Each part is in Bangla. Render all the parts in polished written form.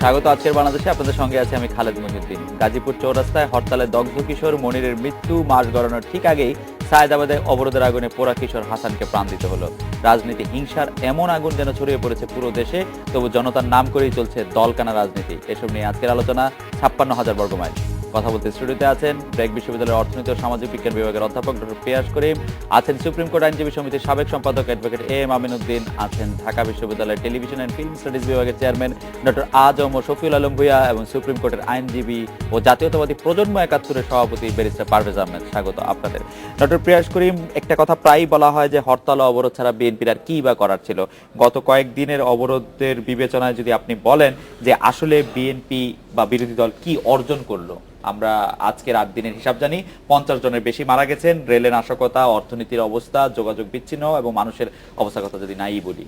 স্বাগত আজকের বাংলাদেশে। আপনাদের সঙ্গে আছে আমি খালেদ মহিউদ্দিন। গাজীপুর চৌরাস্তায় হরতালে দগ্ধ কিশোর মনিরের মৃত্যু মাস গড়ানোর ঠিক আগেই সায়েদাবাদে অবরোধের আগুনে পোড়া কিশোর হাসানকে প্রাণ দিতে হলো। রাজনীতি হিংসার এমন আগুন যেন ছড়িয়ে পড়েছে পুরো দেশে, তবু জনতার নাম করেই চলছে দলকানা রাজনীতি। এসব নিয়ে আজকের আলোচনা 56,000 বর্গমাইল। কথা বলতে স্টুডিওতে আছেন ব্র্যাক বিশ্ববিদ্যালয়ের অর্থনীতি ও সামাজিক বিজ্ঞান বিভাগের অধ্যাপক ডক্টর পিয়াস করিম, আছেন সুপ্রিম কোর্ট আইনজীবী সমিতির সাবেক সম্পাদক অ্যাডভোকেট এম আমিনউদ্দিন, আছেন ঢাকা বিশ্ববিদ্যালয়ের টেলিভিশন অ্যান্ড ফিল্ম স্টাডিজ বিভাগের চেয়ারম্যান ডক্টর আজম ও শফিউল আলম ভূঁইয়া এবং সুপ্রিম কোর্টের আইনজীবী ও জাতীয়তাবাদী প্রজন্ম ৭১-এর সভাপতি ব্যারিস্টার পারভেজ আহমেদ। স্বাগত আপনাদের। ডক্টর পিয়াস করিম, একটা কথা প্রায়ই বলা হয় যে হরতাল ও অবরোধ ছাড়া বিএনপির আর কি বা করার ছিল। গত কয়েকদিনের অবরোধের বিবেচনায় যদি আপনি বলেন যে আসলে বিএনপি বা বিরোধী দল কি অর্জন করলো? আমরা আজকের ৮ দিনের হিসাব জানি, ৫০ জনের বেশি মারা গেছেন, রেলের নাশকতা, অর্থনীতির অবস্থা, যোগাযোগ বিচ্ছিন্ন এবং মানুষের অবস্থার কথা যদি নাই বলি,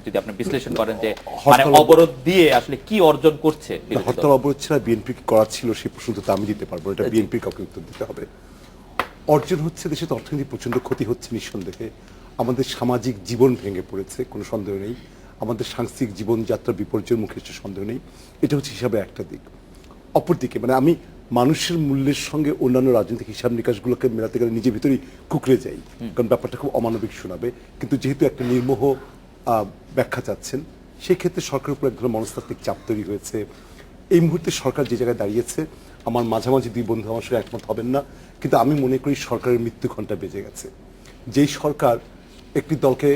যদি আপনি বিশ্লেষণ করেন যে মানে অবরোধ দিয়ে আসলে কি অর্জন করছে হরতাল অবরোধ ছাড়া বিএনপি কি করার ছিল সেই প্রশ্ন তো আমি দিতে পারবো, এটা বিএনপির কাউকে উত্তর দিতে হবে। অর্জন হচ্ছে, দেশে তো অর্থনীতি প্রচন্ড ক্ষতি হচ্ছে নিঃসন্দেহে, আমাদের সামাজিক জীবন ভেঙে পড়েছে, কোনো সন্দেহ নেই, আমাদের সাংস্কৃতিক জীবনযাত্রা বিপর্যয়ের মুখে এসে সন্দেহ নেই, এটা হচ্ছে হিসাবে একটা দিক। অপরদিকে মানে আমি মানুষের মূল্যের সঙ্গে অন্যান্য রাজনৈতিক হিসাব নিকাশগুলোকে মেলাতে গেলে নিজের ভিতরেই কুকড়ে যাই, কারণ ব্যাপারটা খুব অমানবিক শোনাবে। কিন্তু যেহেতু একটা নির্মোহ ব্যাখ্যা চাচ্ছেন, সেই ক্ষেত্রে সরকারের উপর এক ধরনের মনস্তাত্ত্বিক চাপ তৈরি হয়েছে। এই মুহূর্তে সরকার যে জায়গায় দাঁড়িয়েছে, আমার মাঝামাঝি দুই বন্ধু আমার সঙ্গে একমত হবেন না, কিন্তু আমি মনে করি সরকারের মৃত্যু ঘণ্টা বেজে গেছে। যেই সরকার একটি দলকে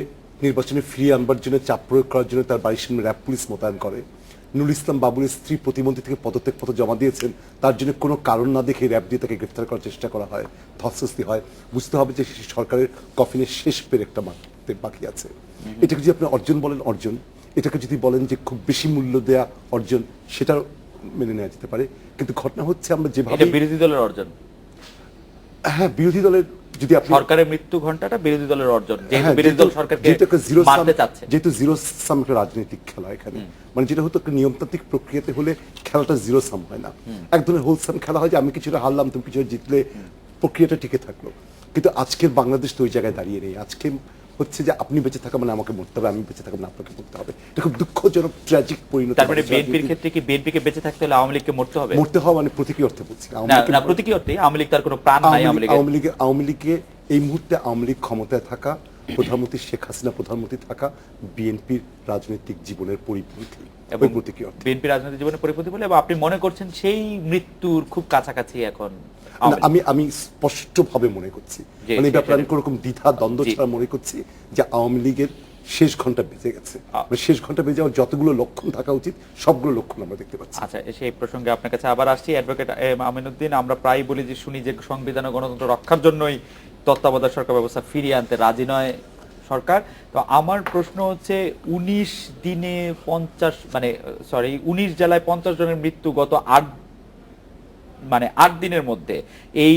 নির্বাচনে ফিরিয়ে আনবার জন্য চাপ প্রয়োগ করার জন্য তার বাড়ির সামনে র্যাব পুলিশ মোতায়েন করে, নুরুল ইসলাম বাবুলের স্ত্রী প্রতিমন্ত্রী থেকে পদত্যাগপত্র জমা দিয়েছেন, তার জন্য কোনো কারণ না দেখে র্যাব দিয়ে তাকে গ্রেফতার করার চেষ্টা করা হয়, ধস্তাধস্তি হয়, বুঝতে হবে যে সরকারের কফিনের শেষ পের একটা মারতে বাকি আছে। এটাকে যদি আপনি অর্জন বলেন অর্জন, এটাকে যদি বলেন যে খুব বেশি মূল্য দেয়া অর্জন, সেটা মেনে নেওয়া যেতে পারে। কিন্তু ঘটনা হচ্ছে আমরা যেভাবে বিরোধী দলের অর্জন, হ্যাঁ বিরোধী দলের যদি আপনি সরকারের মৃত্যু ঘণ্টাটা বিরোধী দলের অর্জন, যেহেতু বিরোধী দল সরকারকে মারতে চাচ্ছে, যেহেতু জিরো সাম একটা রাজনৈতিক খেলা এখানে, মানে যেটা হতো একটা নিয়মতান্ত্রিক প্রক্রিয়াতে হলে খেলাটা জিরো সাম হয় না, এক ধরনের হোলসাম খেলা হয় যে আমি কিছুটা হারলাম তুমি কিছু জিতলে, প্রক্রিয়াটা টিকে থাকলো। কিন্তু আজকের বাংলাদেশ তো ওই জায়গায় দাঁড়িয়ে নেই। আজকে হচ্ছে যে আপনি বেঁচে থাকা মানে আমাকে মরতে হবে, আমি বেঁচে থাকা মানে আপনাকে মরতে হবে। এটা খুব দুঃখজনক ট্র্যাজিক পরিণতি। তার মানে বিএনপির ক্ষেত্রে কি বিএনপিকে বেঁচে থাকতে হলে আওয়ামী লীগকে মরতে হবে? মরতে হবে মানে প্রতীকী অর্থে বলছি না, প্রতীকী অর্থে আওয়ামী লীগ তার কোনো প্রাণ নাই। আওয়ামী লীগে এই মুহূর্তে আওয়ামী লীগ ক্ষমতায় থাকা, প্রধানমন্ত্রী শেখ হাসিনা প্রধানমন্ত্রী থাকা বিএনপির রাজনৈতিক জীবনের পরিপন্থী এবং প্রতীকী অর্থে বিএনপির রাজনৈতিক জীবনের পরিপন্থী বলে, এবং আপনি মনে করছেন সেই মৃত্যুর খুব কাছাকাছি এখন? আমি স্পষ্টভাবে মনে করছি, মানে ব্যাপারে আমি কোনো রকম দ্বিধা দ্বন্দ্ব ছাড়া মনে করছি যে আওয়ামী লীগের শেষ ঘন্টা বেজে গেছে। শেষ ঘন্টা বেজে যাওয়ার যতগুলো লক্ষণ থাকা উচিত সবগুলো লক্ষণ আমরা দেখতে পাচ্ছি। আচ্ছা, সেই প্রসঙ্গে আপনার কাছে আবার আসছি। অ্যাডভোকেট এম আমিনউদ্দিন, আমরা প্রায় বলি যে শুনি যে সংবিধান ও গণতন্ত্র রক্ষার জন্যই তত্ত্বাবধায়ক সরকার ব্যবস্থা ফিরিয়ে আনতে রাজি নয় সরকার। তো আমার প্রশ্ন হচ্ছে 19 জেলায় 50 জনের মৃত্যু গত 8 দিনের মধ্যে, এই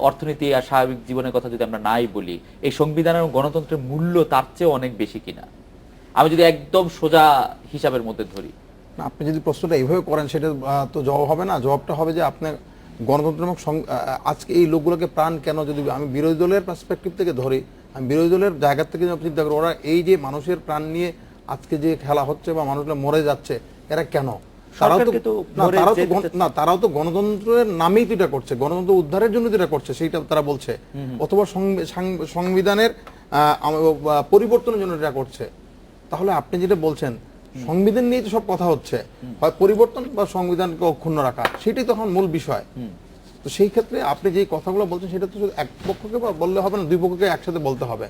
অর্থনীতি আর স্বাভাবিক জীবনের কথা যদি আমরা নাই বলি, এই সংবিধান এবং গণতন্ত্রের মূল্য তার চেয়ে অনেক বেশি কিনা? আমি যদি একদম সোজা হিসাবের মধ্যে ধরি। আপনি যদি প্রশ্নটা এইভাবে করেন সেটা তো জবাব হবে না। জবাবটা হবে যে আপনার গণতন্ত্র এবং আজকে এই লোকগুলোকে প্রাণ কেন, যদি আমি বিরোধী দলের পার্সপেক্টিভ থেকে ধরি, আমি বিরোধী দলের জায়গা থেকে চিন্তা করি, ওরা এই যে মানুষের প্রাণ নিয়ে আজকে যে খেলা হচ্ছে বা মানুষরা মরে যাচ্ছে, এরা কেন? তারাও তো গণতন্ত্রের নামেই তো এটা করছে, গণতন্ত্র উদ্ধারের জন্য যেটা করছে সেইটা তারা বলছে, অথবা সংবিধানের পরিবর্তনের জন্য এটা করছে। তাহলে আপনি যেটা বলছেন সংবিধান নিয়ে তো সব কথা হচ্ছে, হয় পরিবর্তন বা সংবিধানকে অক্ষুণ্ণ রাখা, সেটাই তখন মূল বিষয়। তো সেই ক্ষেত্রে আপনি যে কথাগুলো বলছেন সেটা তো শুধু এক পক্ষকে বললে হবে না, দুই পক্ষকে একসাথে বলতে হবে।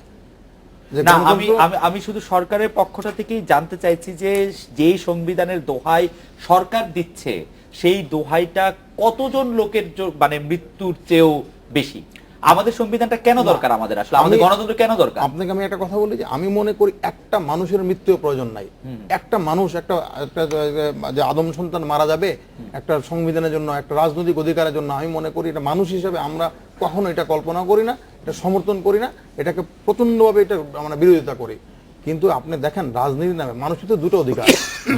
আমি শুধু সরকারের পক্ষটা থেকেই জানতে চাইছি যে যেই সংবিধানের দোহাই সরকার দিচ্ছে, সেই দোহাইটা কতজন লোকের মানে মৃত্যুর চেয়েও বেশি? আমাদের সংবিধানটা কেন দরকার? আমাদের আসলে আমাদের গণতন্ত্র কেন দরকার? আপনাকে আমি একটা কথা বলি যে আমি মনে করি একটা মানুষের মৃত্যু প্রয়োজন নাই। একটা মানুষ, একটা যে আদম সন্তান মারা যাবে একটা সংবিধানের জন্য, একটা রাজনৈতিক অধিকারের জন্য, আমি মনে করি এটা মানুষ হিসেবে আমরা কখনো এটা কল্পনা করি না, এটা সমর্থন করি না, এটাকে প্রচন্ডভাবে এটা আমরা বিরোধিতা করি। কিন্তু আপনি দেখেন রাজনীতির নামে মানুষের তো দুটো অধিকার,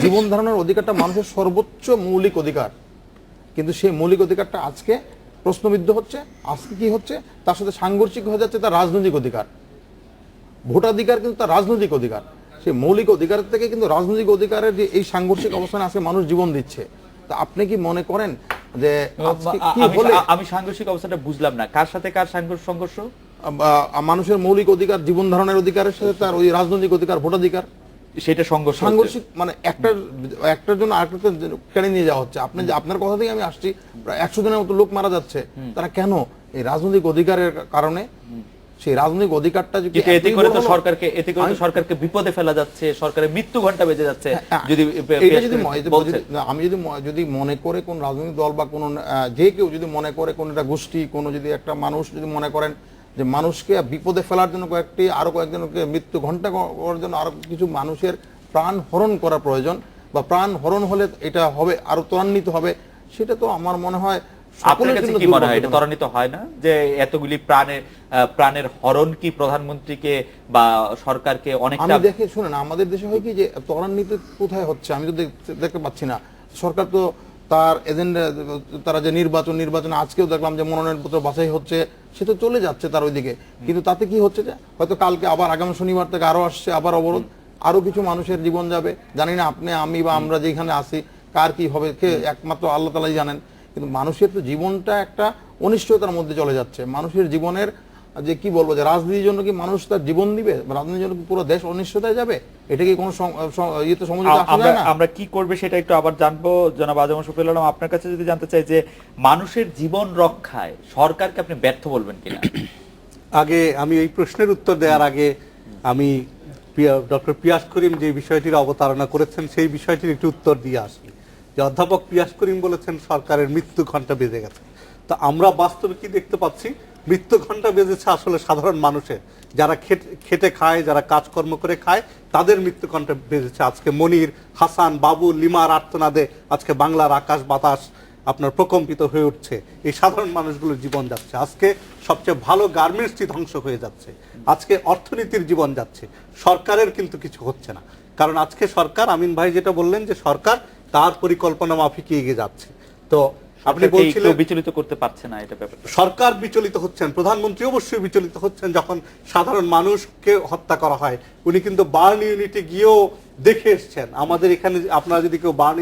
জীবন ধারণের অধিকারটা মানুষের সর্বোচ্চ মৌলিক অধিকার, কিন্তু সেই মৌলিক অধিকারটা আজকে প্রশ্নবিদ্ধ হচ্ছে। আজকে কি হচ্ছে, তার সাথে সাংঘর্ষিক হয়ে যাচ্ছে তার রাজনৈতিক অধিকার। ভোটাধিকার কিন্তু তার রাজনৈতিক অধিকার, সেই মৌলিক অধিকার থেকে কিন্তু রাজনৈতিক অধিকারের যে এই সাংঘর্ষিক অবস্থানে আজকে মানুষ জীবন দিচ্ছে। তা আপনি কি মনে করেন যে আজকে কি হলে আমি সাংঘর্ষিক অবস্থাটা বুঝলাম না, কার সাথে কার সংঘর্ষ? মানুষের মৌলিক অধিকার, জীবন ধারণের অধিকারের সাথে তার ওই রাজনৈতিক অধিকার, ভোটাধিকার, সেটা সংঘর্ষ হচ্ছে। সাংঘর্ষিক মানে একটার জন্য আরেকটা কেড়ে নিয়ে যাওয়া হচ্ছে। আপনি যে আপনার কথা থেকে আমি আসছি, প্রায় 100 জনের মতো লোক মারা যাচ্ছে, তারা কেন? এই রাজনৈতিক অধিকারের কারণে। সেই রাজনৈতিক অধিকারটা যদি কিন্তু এতে করে তো সরকারকে বিপদে ফেলা যাচ্ছে, সরকারের মৃত্যু ঘন্টা বেজে যাচ্ছে। যদি আমি যদি মনে করে কোন রাজনৈতিক দল বা কোন যে কেউ যদি মনে করে কোন একটা গোষ্ঠী, কোন যদি একটা মানুষ যদি মনে করেন যে মানুষকে বিপদে ফেলার জন্য আরো কয়েকজনকে মৃত্যু ঘন্টা করার জন্য আরো কিছু মানুষের প্রাণ হরণ করা প্রয়োজন, বা প্রাণ হরণ হলে এটা হবে আরো ত্বরান্বিত হবে, সেটা তো আমার মনে হয় আপনার কাছে কি মনে হয় এটা ত্বরান্বিত হয় না? যে এতগুলি প্রাণের হরণ কি প্রধানমন্ত্রীকে বা সরকারকে অনেকটা? আমি দেখে শুনেন, আমাদের দেশে হয় কি যে ত্বরান্বিত কোথায় হচ্ছে আমি তো দেখতে পাচ্ছি না। সরকার তো তার এজেন্ডা, তারা যে নির্বাচন আজকেও দেখলাম যে মনোনয়নপত্র বাছাই হচ্ছে, সে তো চলে যাচ্ছে তার ওইদিকে। কিন্তু তাতে কি হচ্ছে যে হয়তো কালকে আবার আগামী শনিবার থেকে আরো আসছে, আবার অবরোধ, আরো কিছু মানুষের জীবন যাবে। জানি না আপনি, আমি বা আমরা যেখানে আছি কার কি হবে, কে একমাত্র আল্লাহ তাআলাই জানেন। কিন্তু মানুষের তো জীবনটা একটা অনিশ্চয়তার মধ্যে চলে যাচ্ছে। মানুষের জীবনের যে কি বলবো, যে রাজনীতির জন্য কি মানুষ তার জীবন দিবে? রাজনীতির জন্য পুরো দেশ অনিশ্চয়তায় যাবে? এটা কি কোনো ইয়েতে সমঝোতা আসা যায় না? আমরা কি করবে সেটা একটু আবার জানবো। জনাব আজম শফিউল আলম, আপনার কাছে যদি জানতে চাই যে মানুষের জীবন রক্ষায় সরকারকে আপনি ব্যর্থ বলবেন কিনা? আগে আমি এই প্রশ্নের উত্তর দেওয়ার আগে আমি ডক্টর পিয়াস করিম যে বিষয়টির অবতারণা করেছেন সেই বিষয়টির একটু উত্তর দিয়ে আসি। যে অধ্যাপক পিয়াস করিম বলেছেন সরকারের মৃত্যু ঘণ্টা বেজে গেছে। তো আমরা বাস্তবে কি দেখতে পাচ্ছি? মৃত্যু ঘণ্টা বেজেছে আসলে সাধারণ মানুষের, যারা খেটে খায়, যারা কাজকর্ম করে খায়, তাদের মৃত্যু ঘণ্টা বেজেছে। আজকে মনির, হাসান, বাবু, লিমার আর্তনাদে আজকে বাংলার আকাশ বাতাস আপনার প্রকম্পিত হয়ে উঠছে। এই সাধারণ মানুষগুলোর জীবন যাচ্ছে। আজকে সবচেয়ে ভালো গার্মেন্টসটি ধ্বংস হয়ে যাচ্ছে। আজকে অর্থনীতির জীবন যাচ্ছে। সরকারের কিন্তু কিছু হচ্ছে না। কারণ আজকে সরকার, আমিন ভাই যেটা বললেন যে সরকার তার পরিকল্পনা মাফিক এগিয়ে যাচ্ছে। তো আপনি বলছিলেন বিচলিত করতে পারছে না, এটা ব্যাপার। সরকার বিচলিত হচ্ছেন, প্রধানমন্ত্রী অবশ্যই বিচলিত হচ্ছেন যখন সাধারণ মানুষকে হত্যা করা হয়। উনি কিন্তু বার্ন ইউনিটে গিয়েও দেখে এসছেন। আমাদের এখানে আপনারা যদি কেউ বার্ন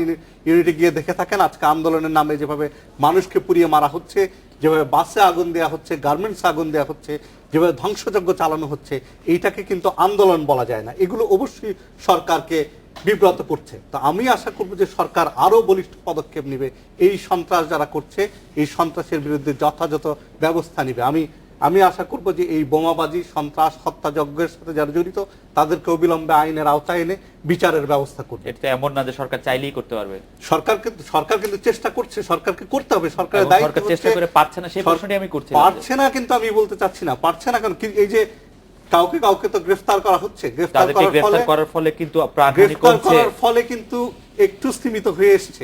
ইউনিটে গিয়ে দেখে থাকেন, আজকে আন্দোলনের নামে যেভাবে মানুষকে পুড়িয়ে মারা হচ্ছে, যেভাবে বাসে আগুন দেওয়া হচ্ছে, গার্মেন্টসে আগুন দেওয়া হচ্ছে, যেভাবে ধ্বংসযজ্ঞ চালানো হচ্ছে, এইটাকে কিন্তু আন্দোলন বলা যায় না। এগুলো অবশ্যই সরকারকে বিব্রত করছে। তো আমি আশা করব যে সরকার আরো বলিষ্ঠ পদক্ষেপ নেবে। এই সন্ত্রাস যারা করছে, এই সন্ত্রাসের বিরুদ্ধে যথাযথ ব্যবস্থা নেবে। আমি আশা করব যে এই বোমাবাজি, সন্ত্রাস, হত্যাযজ্ঞের সাথে যারা জড়িত তাদেরকে অবিলম্বে আইনের আওতায় এনে বিচারের ব্যবস্থা করবে। এটা এমন না যে সরকার চাইলেই করতে পারবে। সরকার কিন্তু চেষ্টা করছে, সরকারকে করতে হবে। সরকারের দায়িত্ব, চেষ্টা করে পারছে না, সেই প্রশ্নটি আমি করছি। পারছে না কিন্তু আমি বলতে চাচ্ছি না পারছে না, কারণ এই যে কাউকে তো গ্রেফতার করা হচ্ছে, গ্রেফতার করার ফলে কিন্তু প্রাণহানি কমছে, ফলে কিন্তু একটু স্থিমিত হয়ে এসেছে,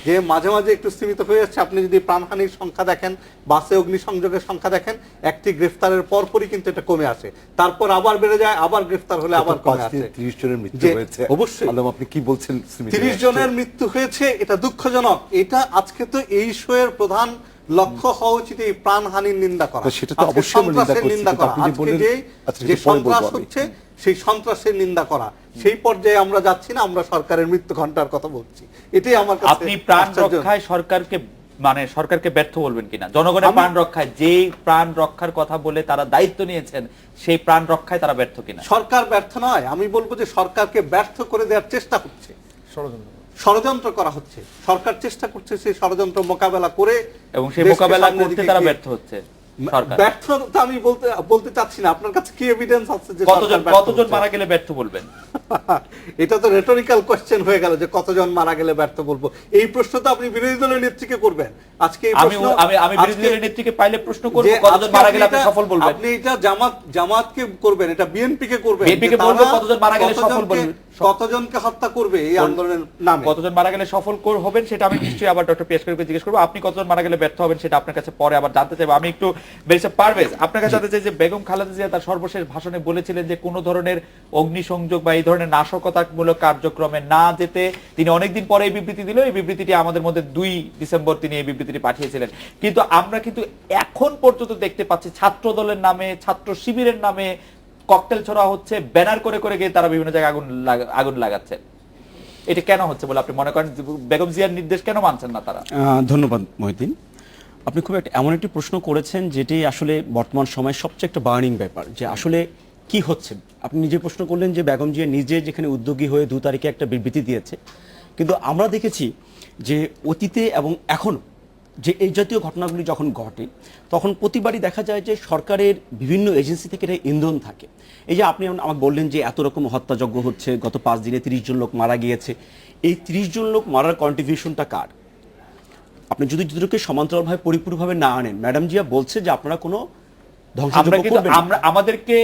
যে মাঝে মাঝে একটু স্থিমিত হয়ে যাচ্ছে। আপনি যদি প্রাণহানির সংখ্যা দেখেন, বাসে অগ্নিসংযোগের সংখ্যা দেখেন, একটি গ্রেফতারের পরপরই কিন্তু এটা কমে আসে, তারপর আবার বেড়ে যায়, আবার গ্রেফতার হলে আবার কমে আসে। 30 জনের মৃত্যু হয়েছে। অবশ্যই আপনি কি বলছেন? 30 জনের মৃত্যু হয়েছে, এটা দুঃখজনক। এটা আজকে তো এই শোয়ের প্রধান লক্ষ্য হওয়া উচিত এই প্রাণহানির নিন্দা করা, সেটা তো অবশ্যই নিন্দা করা। আজকে যে সন্ত্রাস হচ্ছে সেই সন্ত্রাসের নিন্দা করা, সেই পর্যায়ে আমরা যাচ্ছি না। আমরা সরকারের মৃত্যু ঘণ্টার কথা বলছি। এটাই আমার কাছে। আপনি প্রাণ রক্ষায় সরকারকে ব্যর্থ বলবেন কিনা? জনগণের প্রাণ রক্ষায়, যেই প্রাণ রক্ষার কথা বলে তারা দায়িত্ব নিয়েছেন, সেই প্রাণ রক্ষায় তারা ব্যর্থ কিনা? সরকার ব্যর্থ নয়, আমি বলবো যে সরকারকে ব্যর্থ করে দেওয়ার চেষ্টা হচ্ছে, ষড়যন্ত্র করা হচ্ছে। সরকার চেষ্টা করছে সেই ষড়যন্ত্র মোকাবেলা করে, এবং সেই মোকাবেলা করতে তারা ব্যর্থ হচ্ছে। ব্যর্থতা আমি বলতে চাচ্ছি না। আপনার কাছে কি এভিডেন্স আছে যে কতজন মারা গেলে ব্যর্থ বলবেন? এটা তো রেটরিক্যাল কোশ্চেন হয়ে গেল যে কতজন মারা গেলে ব্যর্থ বলবো। এই প্রশ্ন তো আপনি বিরোধী দলের নেত্রীকে করবেন। আজকে আমি বিরোধী দলের নেত্রীকে পাইলে প্রশ্ন করব, কতজন মারা গেলে আপনি সফল বলবেন? আপনি এটা জামাতকে করবেন, এটা বিএনপি কে করবেন। বিএনপি কে বলবো কতজন মারা গেলে সফল বলবেন, কতজনকে হত্যা করবে এই আন্দোলনের নামে, কতজন মারা গেলে সফল হবেন সেটা আমি নিশ্চয়ই আবার ডক্টর পিয়াস করিমকে জিজ্ঞেস করবো। আপনি কতজন মারা গেলে ব্যর্থ হবেন সেটা আপনার কাছে পরে আবার জানতে চাইবো। আমি একটু পারভেজ আপনার কাছে জানতে চাই যে বেগম খালেদা জিয়া তার সর্বশেষ ভাষণে বলেছিলেন যে কোনো ধরনের অগ্নিসংযোগ বা এই ধরনের নাশকতামূলক কার্যক্রমে না যেতে তিনি অনেকদিন পরে এই বিবৃতি দিল। এই বিবৃতিটি আমাদের মধ্যে 2 ডিসেম্বর তিনি এই বিবৃতিটি পাঠিয়েছিলেন। কিন্তু আমরা কিন্তু এখন পর্যন্ত দেখতে পাচ্ছি ছাত্র দলের নামে, ছাত্র শিবিরের নামে ককটেল ছোড়া হচ্ছে, ব্যানার করে করে গিয়ে তারা বিভিন্ন জায়গায় আগুন লাগাচ্ছে। এটা কেন হচ্ছে বলে আপনি মনে করেন? বেগম জিয়ার নির্দেশ কেন মানছেন না তারা? ধন্যবাদ মহিউদ্দিন, আপনি খুব এমন একটি প্রশ্ন করেছেন যেটি আসলে বর্তমান সময়ের সবচেয়ে একটা বার্নিং ব্যাপার, যে আসলে কি হচ্ছে। আপনি নিজে প্রশ্ন করলেন যে বেগম জিয়া নিজে যেখানে উদ্যোগী হয়ে 2 তারিখে একটা বিবৃতি দিয়েছে, কিন্তু আমরা দেখেছি যে অতীতে এবং এখন যে এই জাতীয় ঘটনাগুলি যখন ঘটে তখন প্রতিবারই দেখা যায় যে সরকারের বিভিন্ন এজেন্সি থেকে এটা ইন্ধন থাকে। এই যে আপনি আমাকে বললেন যে এত রকম হত্যাযজ্ঞ হচ্ছে, গত 5 দিনে 30 জন লোক মারা গিয়েছে, এই 30 জন লোক মারার কন্ট্রিবিউশনটা কার? আপনি যদি দুটোকে সমান্তরালভাবে পরিপূর্ণভাবে না আনেন, ম্যাডাম জিয়া বলছে যে আপনারা কোনো আমাদেরকে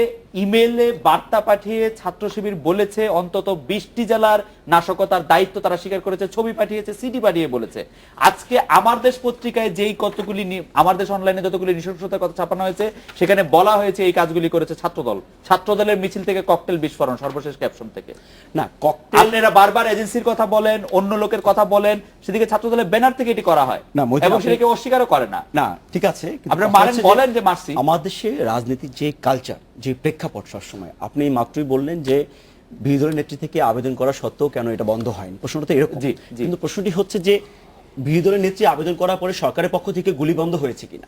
ইমেইলে বার্তা পাঠিয়ে ছাত্র শিবির বলেছে অন্তত 20টি জেলার নাশকতার দায়িত্ব তারা স্বীকার করেছে, ছবি পাঠিয়েছে, সিডি পাঠিয়ে বলেছে। আজকে আমার দেশ পত্রিকায় যেই কতগুলি আমার দেশ অনলাইনে যতগুলি নৃশংসতার কথা ছাপানো হয়েছে সেখানে বলা হয়েছে এই কাজগুলি করেছে ছাত্রদল। ছাত্রদলের মিছিল থেকে ককটেল বিস্ফোরণ, সর্বশেষ ক্যাপশন থেকে। না, ককটেল আপনারা বারবার এজেন্সির কথা বলেন, অন্য লোকের কথা বলেন, সেদিকে ছাত্রদলের ব্যানার থেকে এটি করা হয় না, এবং সেটাকে অস্বীকারও করে না। না, ঠিক আছে, আপনারা মারেন, বলেন যে মারছি। আমাদের দেশে রাজনীতির যে কালচার, যে প্রেক্ষাপট সবসময়, আপনি মাত্রই বললেন যে বিরোধী দলের নেত্রী থেকে আবেদন করা সত্ত্বেও কেন এটা বন্ধ হয়নি, প্রশ্নটা তো এরকম। কিন্তু প্রশ্নটি হচ্ছে যে বিরোধী দলের নেত্রী আবেদন করার পরে সরকারের পক্ষ থেকে গুলি বন্ধ হয়েছে কিনা।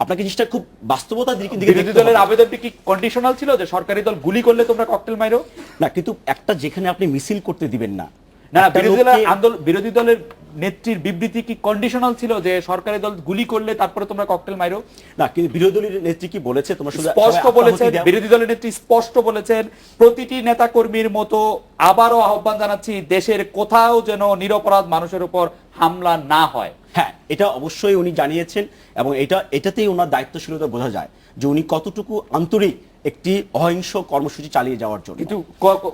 আপনাকে জিনিসটা খুব বাস্তবতা দিকে বিরোধী দলের আবেদনটি কি কন্ডিশনাল ছিল যে সরকারি দল গুলি করলে তোমরা ককটেল মারো? না, কিন্তু একটা যেখানে আপনি মিছিল করতে দিবেন না, না, বিরোধী দলের নেত্রীর বিবৃতি কি কন্ডিশনাল ছিল যে সরকারি দল গুলি করলে তারপরে তোমরা ককটেল মারো? না, কিন্তু বিরোধী দলের নেত্রী কি বলেছে? তোমরা শুধু স্পষ্ট বলেছেন, বিরোধী দলের নেত্রী স্পষ্ট বলেছেন প্রতিটি নেতা কর্মীর মতো আবারও আহ্বান জানাচ্ছি দেশের কোথাও যেন নিরপরাধ মানুষের উপর হামলা না হয়। হ্যাঁ, এটা অবশ্যই উনি জানিয়েছেন এবং এটাতেই ওনার দায়িত্বশীলতা বোঝা যায় যে উনি কতটুকু আন্তরিক একটি অহিংস কর্মসূচি চালিয়ে যাওয়ার জন্য।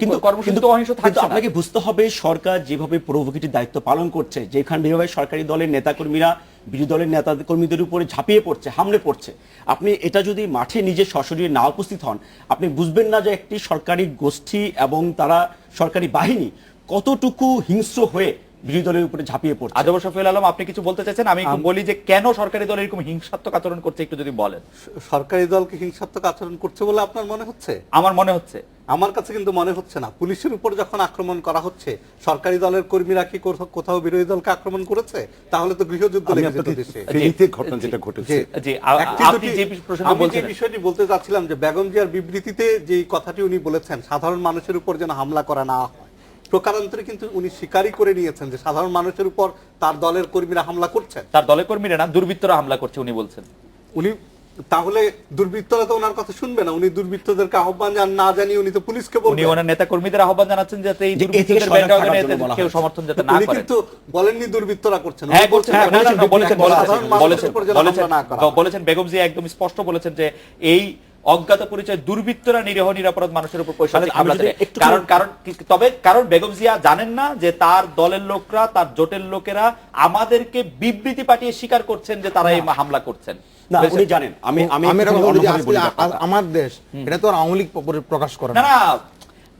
কিন্তু কর্মসূচি অহিংস থাকছে না। আপনাকে বুঝতে হবে সরকার যেভাবে প্রভোকেটিভ দায়িত্ব পালন করছে, যেখানে সরকারি দলের নেতাকর্মীরা বিরোধী দলের নেতা কর্মীদের উপরে ঝাঁপিয়ে পড়ছে, হামলে পড়ছে, আপনি এটা যদি মাঠে নিজে সশরীরে না উপস্থিত হন, আপনি বুঝবেন না যে একটি সরকারি গোষ্ঠী এবং তারা সরকারি বাহিনী কতটুকু হিংস্র হয়ে বিরোধী দলের উপরে ঝাঁপিয়ে পড়ছে। আজব শফিউল আলম, আপনি কিছু বলতে চাইছেন? আমি একটু বলি যে কেন সরকারি দল এরকম হিংসাত্মক আচরণ করছে, একটু যদি বলেন। সরকারি দলকে হিংসাত্মক আচরণ করছে বলে আপনার মনে হচ্ছে? আমার মনে হচ্ছে। আমার কাছে কিন্তু মনে হচ্ছে না। পুলিশের উপর যখন আক্রমণ করা হচ্ছে, সরকারি দলের কর্মীরা কি কোথাও বিরোধী দলকে আক্রমণ করেছে? তাহলে তো গৃহযুদ্ধ লেগে যেত দেশে। ঘটনা যেটা ঘটেছে, আপনি যে প্রশ্নটা বলছেন, আমি যে বিষয়টি বলতে চাচ্ছিলাম যে বেগম জিয়ার বিবৃতিতে যে কথাটি উনি বলেছেন সাধারণ মানুষের উপর যেন হামলা করা না হয়, প্রকারান্তরে কিন্তু উনি স্বীকারই করে নিয়েছেন যে সাধারণ মানুষের উপর তার দলের কর্মীরা হামলা করছেন। তার দলের কর্মীরা না, দুর্বৃত্তরা হামলা করছে উনি বলছেন। উনি তাহলে দুর্বৃত্তরা তো ওনার কথা শুনবে না। উনি দুর্বৃত্তদেরকে আহ্বান না জানিয়ে উনি তো পুলিশকে বলবেন। উনি ওনার নেতা কর্মীদের আহ্বান জানাচ্ছেন যাতে এই দুর্বৃত্তদের ব্যান্ডওয়াগনে কেউ সমর্থন যাতে না করে। উনি কিন্তু বলেননি দুর্বৃত্তরা করছেন। হ্যাঁ, বলেছেন বেগম জিয়া একদম স্পষ্ট বলেছেন যে এই অজ্ঞাত পরিচয় দুর্বৃত্তরা নিরীহ নিরাপরাধ মানুষের উপর কারণ বেগম জিয়া জানেন না যে তার দলের লোকরা, তার জোটের লোকেরা আমাদেরকে বিবৃতি পাঠিয়ে স্বীকার করছেন যে তারা এই হামলা করছেন। না, উনি জানেন। আমার দেশ এটা তো আওয়ামী লীগ প্রকাশ করে না।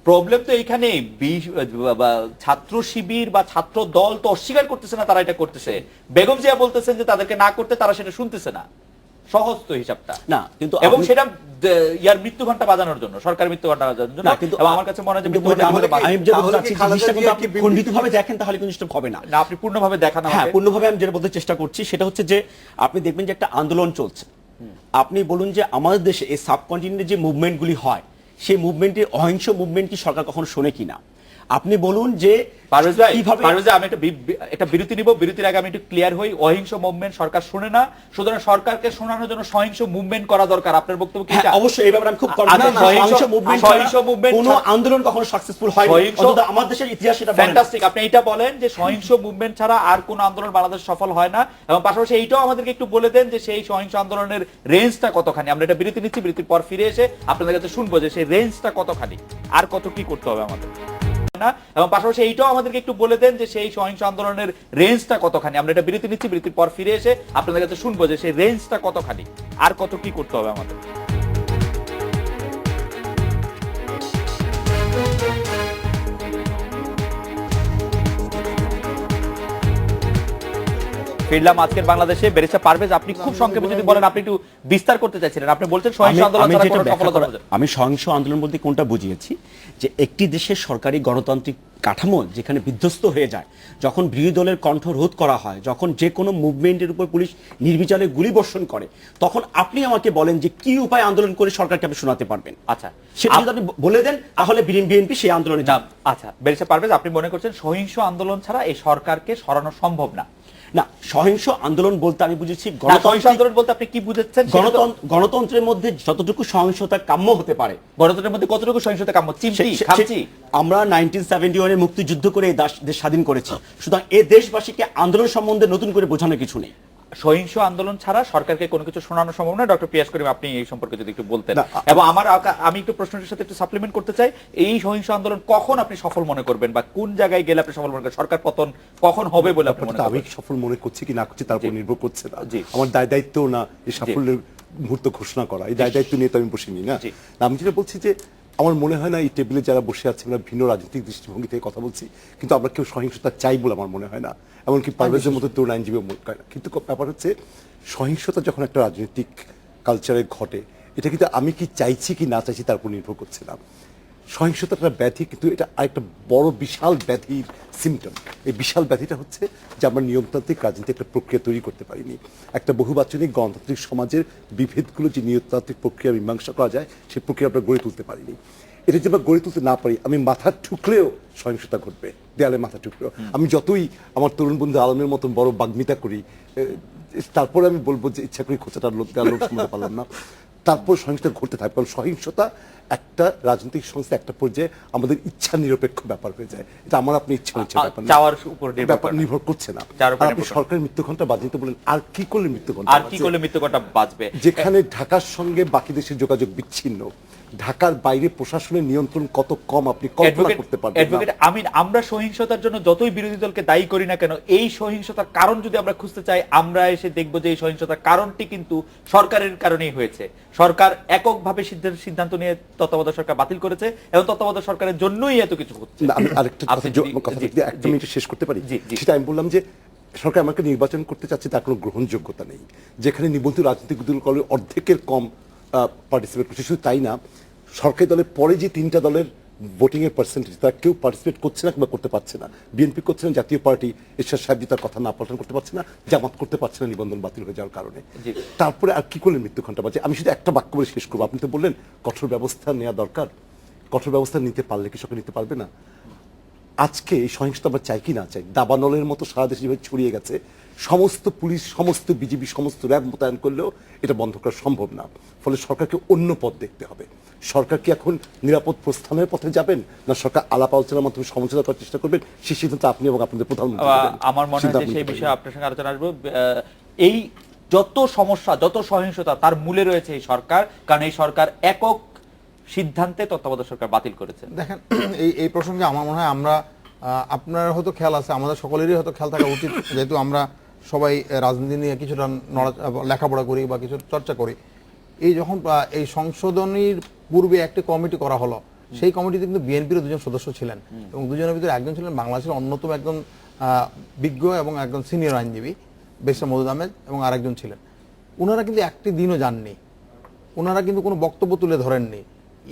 প্রবলেম তো এইখানে ছাত্র শিবির বা ছাত্র দল তো অস্বীকার করতেছে না তারা এটা করতেছে। বেগম জিয়া বলতেছেন যে তাদেরকে না করতে, তারা সেটা শুনতেছে না। সহজ তো হিসাবটা না, কিন্তু এবং সেটা ইয়ার মৃত্যু ঘন্টা বাজানোর জন্য, সরকার মৃত্যু ঘন্টা বাজানোর জন্য। কিন্তু আমার কাছে মনে হয় যে খণ্ডিতভাবে দেখেন তাহলে কিন্তু সেটা হবে না। না, আপনি পূর্ণভাবে দেখান। হ্যাঁ, পূর্ণভাবে আমি যেটা বলতে চেষ্টা করছি সেটা হচ্ছে যে আপনি দেখবেন যে একটা আন্দোলন চলছে। আপনি বলুন যে আমাদের দেশে এই সাবকন্টিনেন্টে যে মুভমেন্টগুলি হয়, সেই মুভমেন্টের অহিংস মুভমেন্ট কি সরকার কখনো শোনে কিনা? আপনি বলুন যে আমি একটা বিরতি নিব, বিরতির আগে আমি একটু ক্লিয়ার হই। অহিংস মুভমেন্ট সরকার শুনে না, সুতরাং সরকারকে শোনানোর জন্য সহিংস মুভমেন্ট করা দরকার। আপনার বক্তব্য কি? অবশ্যই এই ব্যাপারে আমি খুব সহিংস মুভমেন্ট কোনো আন্দোলন কখনো সাকসেসফুল হয় অন্তত আমার দেশের ইতিহাসে। এটা ফ্যান্টাস্টিক। আপনি এটা বলেন যে সহিংস মুভমেন্ট ছাড়া আর কোন আন্দোলন বাংলাদেশ সফল হয় না, এবং পাশাপাশি এইটাও আমাদেরকে একটু বলে দেন যে সেই সহিংস আন্দোলনের রেঞ্জটা কতখানি। আমরা এটা বিরতি নিচ্ছি, বিরতির পর ফিরে এসে আপনাদের কাছে শুনবো যে সেই রেঞ্জটা কতখানি, আর কত কি করতে হবে আমাদের না, এবং পাশাপাশি এইটাও আমাদেরকে একটু বলে দেন যে সেই সহিংস আন্দোলনের রেঞ্জটা কতখানি। আমরা এটা বিরতি নিচ্ছি, বিরতির পর ফিরে এসে আপনাদের কাছে শুনবো যে সেই রেঞ্জটা কতখানি, আর কত কি করতে হবে আমাদের। ফিরলাম আজকের বাংলাদেশে। ব্যারিস্টার পারভেজ, আপনি খুব সংক্ষেপে যদি বলেন, আপনি একটু বিস্তার করতে চাইছিলেন। আপনি বলছেন সহিংস আন্দোলন আমি ছাড়া যেটা কোনো ব্যাখ্যা সফলতা করা- পাওয়া যায়। আমি সহিংস আন্দোলন বলতে কোনটা বুঝিয়েছি, যে একটি দেশের সরকারি গণতান্ত্রিক কাঠামো যেখানে বিধ্বস্ত হয়ে যায়, যখন বিরোধী দলের কণ্ঠ রোধ করা হয়, যখন যে কোনো মুভমেন্টের উপর পুলিশ নির্বিচারে গুলি বর্ষণ করে, তখন আপনি আমাকে বলেন যে কি উপায় আন্দোলন করে সরকারকে আপনি শোনাতে পারবেন। আচ্ছা, সেটা যদি আপনি বলে দেন তাহলে বিএনপি সেই আন্দোলনে যাবে। আচ্ছা ব্যারিস্টার পারভেজ, আপনি মনে করছেন সহিংস আন্দোলন ছাড়া এই সরকারকে সরানো সম্ভব না? না, সহিংস আন্দোলন বলতে আমি বুঝেছি সহিংস গণতন্ত্র, আন্দোলন বলতে আপনি কি বুঝাচ্ছেন? গণতন্ত্রের মধ্যে যতটুকু সহিংসতা কাম্য হতে পারে। গণতন্ত্রের মধ্যে কতটুকু সহিংসতা কাম্য? চিমটি খামচি? আমরা 1971 মুক্তিযুদ্ধ করে এই দেশ স্বাধীন করেছি, সুতরাং এই দেশবাসীকে আন্দোলন সম্বন্ধে নতুন করে বোঝানোর কিছু নেই। সহিংস আন্দোলন ছাড়া সরকারকে কোনো কিছু শোনানো সম্ভব না। ডক্টর পিয়াস করিম, আপনি এই সম্পর্কে যদি একটু বলতেন। এবং আমি একটু প্রশ্নটির সাথে একটু সাপ্লিমেন্ট করতে চাই, এই সহিংস আন্দোলন কখন আপনি সফল মনে করবেন, বা কোন জায়গায় গেলে আপনি সফল মনে করবেন? সরকার পতন কখন হবে বলে আপনি মনে আমি করেন? সফল মনে করছি কি না করছি তার উপর জি। নির্ভর করছে না। জি। আমার দায়িত্ব না এই সাফল্যের মুহূর্ত ঘোষণা করা, এই দায়িত্ব নিয়ে তো আমি বসিনি না। জি। আমি যেটা বলছি যে আমার মনে হয় না এই টেবিলে যারা বসে আছে আমরা ভিন্ন রাজনৈতিক দৃষ্টিভঙ্গি থেকে কথা বলছি, কিন্তু আমরা কেউ সহিংসতা চাই বলে আমার মনে হয় না, এমনকি পারভেজের মতো তরুণ আইনজীবী মনে হয় না। কিন্তু ব্যাপার হচ্ছে সহিংসতা যখন একটা রাজনৈতিক কালচারে ঘটে, এটা কিন্তু আমি কি চাইছি কি না চাইছি তার উপর নির্ভর করছে না। সহিংসতা একটা ব্যাধি, কিন্তু এটা আরেকটা বড় বিশাল ব্যাধির সিমটম। এই বিশাল ব্যাধিটা হচ্ছে যে আমরা নিয়মতান্ত্রিক রাজনীতি একটা প্রক্রিয়া তৈরি করতে পারিনি। একটা বহুবাচনিক গণতান্ত্রিক সমাজের বিভেদগুলো যে নিয়মতান্ত্রিক প্রক্রিয়া মীমাংসা করা যায়, সেই প্রক্রিয়া আমরা গড়ে তুলতে পারিনি। এটা যদি আমরা গড়ে তুলতে না পারি, আমি মাথা ঠুকলেও সহিংসতা ঘটবে, দেয়ালে মাথা ঠুকলেও। আমি যতই আমার তরুণ বন্ধু আলমের মতন বড় বাগ্মিতা করি, তারপরে আমি বলবো যে ইচ্ছা করি খোঁচাটা দেয়াল সামলাতে পারলাম না, তারপর সহিংসতা ঘটতে থাকে। কারণ সহিংসতা একটা রাজনৈতিক সংস্থা একটা পর্যায়ে আমাদের ইচ্ছা নিরপেক্ষ ব্যাপার হয়ে যায়। এটা আমার আপনি ইচ্ছা হচ্ছে ব্যাপার না, চাওয়ার উপর ব্যাপার নির্ভর করছে না। চাওয়ার উপর আর আপনি নির্ভর করে। সরকারের মৃত্যুঘণ্টা বাজিতে বলেন, আর কি করলে মৃত্যুঘণ্টা আর কি করলে মৃত্যুঘণ্টা বাঁচবে? যেখানে ঢাকার সঙ্গে বাকি দেশের যোগাযোগ বিচ্ছিন্ন, ঢাকার বাইরে প্রশাসনের নিয়ন্ত্রণ কত কম আপনি কল্পনা করতে পারবেন না। অ্যাডভোকেট আমিন, আমরা সহিংসতার জন্য যতই বিরোধী দলকে দায়ী করি না কেন, এই সহিংসতার কারণ যদি আমরা খুঁজতে চাই, আমরা এসে দেখব যে এই সহিংসতার কারণটি কিন্তু সরকারের কারণেই হয়েছে। সরকার এককভাবে সিদ্ধান্ত নিয়ে তত্ত্বাবধায়ক সরকার বাতিল করেছে, এবং তত্ত্বাবধায়ক সরকারের জন্যই এত কিছু হচ্ছে। না, আমি আরেকটা কথা আপনি যদি- কথা জি, যদি একটা জি। মিনিটে শেষ করতে পারি, জি, জি। সেটা আমি বললাম যে সরকার আমাকে নির্বাচন করতে চাচ্ছে, তার কোনো গ্রহণযোগ্যতা নেই। যেখানে নিবন্ধিত রাজনৈতিক দলের অর্ধেকের কম পার্টিসিপেট করছে, শুধু তাই না, সরকারি দলের পরে যে তিনটা দলের ভোটিং এর পার্সেন্টেজ, তারা কেউ পার্টিসিপেট করছে না কিংবা করতে পারছে না। বিএনপি করছে না, জাতীয় পার্টি এরশাদ সাহেব তার কথা না পালন করতে পারছে না, জামাত করতে পারছে না নিবন্ধন বাতিল হয়ে যাওয়ার কারণে। জি। তারপরে আর কি করলে মৃত্যুঘণ্টা বাজে? আমি শুধু একটা বাক্য বলে শেষ করবো। আপনি তো বললেন কঠোর ব্যবস্থা নেওয়া দরকার, কঠোর ব্যবস্থা নিতে পারলে কি সরকার নিতে পারবে না? আজকে এই সহিংসতা আমরা চাই কি না চাই, দাবানলের মতো সারা দেশে যেভাবে ছড়িয়ে গেছে, সমস্ত পুলিশ, সমস্ত বিজিবি, সমস্ত র্যাব মোতায়েন করলেও এটা বন্ধ করা সম্ভব না। ফলে সরকারকে অন্য পথ দেখতে হবে। সরকার কি এখন নিরাপদ প্রস্থানের পথে যাবেন, না সরকার আলাপ আলোচনার মাধ্যমে সমঝোতা করার চেষ্টা করবেন? সেই সিদ্ধান্ত আপনি এবং আপনাদের প্রধানমন্ত্রী নেবেন। আমার মনে হয় সিদ্ধান্ত যে সেই নিতে বিষয়ে পারেন। আপনার সঙ্গে আলোচনা আসবো। এই যত সমস্যা, যত সহিংসতা, তার মূলে রয়েছে এই সরকার। কারণ এই সরকার একক সিদ্ধান্তে তত্ত্বাবধায়ক সরকার বাতিল করেছে। দেখেন, এই প্রসঙ্গে আমার মনে হয় আমরা আপনার হয়তো খেয়াল আছে, আমাদের সকলেরই হয়তো খেয়াল থাকা উচিত, যেহেতু আমরা সবাই রাজনীতি নিয়ে কিছুটা লেখাপড়া করি বা কিছু চর্চা করি। এই যখন এই সংশোধনীর পূর্বে একটি কমিটি করা হলো, সেই কমিটিতে কিন্তু বিএনপির দুজন সদস্য ছিলেন, এবং দুজনের ভিতরে একজন ছিলেন বাংলাদেশের অন্যতম একজন বিজ্ঞ এবং একজন সিনিয়র আইনজীবী ব্যারিস্টার মওদুদ আহমেদ, এবং আরেকজন ছিলেন। ওনারা কিন্তু একটি দিনও যাননি, ওনারা কিন্তু কোনো বক্তব্য তুলে ধরেননি।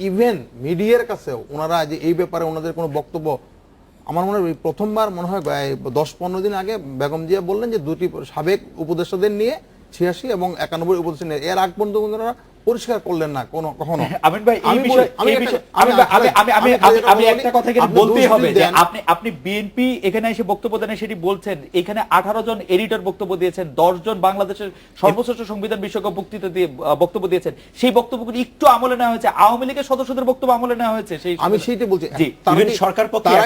ইভেন মিডিয়ার কাছেও ওনারা যে এই ব্যাপারে ওনাদের কোনো বক্তব্য, আমার মনে হয় প্রথমবার মনে হয় 10-15 দিন আগে বেগম জিয়া বললেন যে দুটি সাবেক উপদেষ্টাদের নিয়ে 86 এবং 91 উপদেষ্টা নিয়ে, এর আগ পর্যন্ত ওনারা পরিষ্কার করলেন না কখনো। আমিন ভাই, এই বিষয়ে আমি একটা কথা কিন্তু বলতেই হবে যে আপনি বিএনপি এখানে এসে বক্তব্য দেন, সেটি বলছেন। এখানে 18 জন এডিটর বক্তব্য দিয়েছেন, 10 জন বাংলাদেশের সর্বশ্রেষ্ঠ সংবিধান বিশেষজ্ঞ বক্তব্য দিয়েছেন। সেই বক্তব্যগুলো একটু আমলে নেওয়া হয়েছে, আওয়ামী লীগের সদস্যদের বক্তব্য আমলে নেওয়া হয়েছে। আমি সেইটা বলছি, জি, সরকার পক্ষে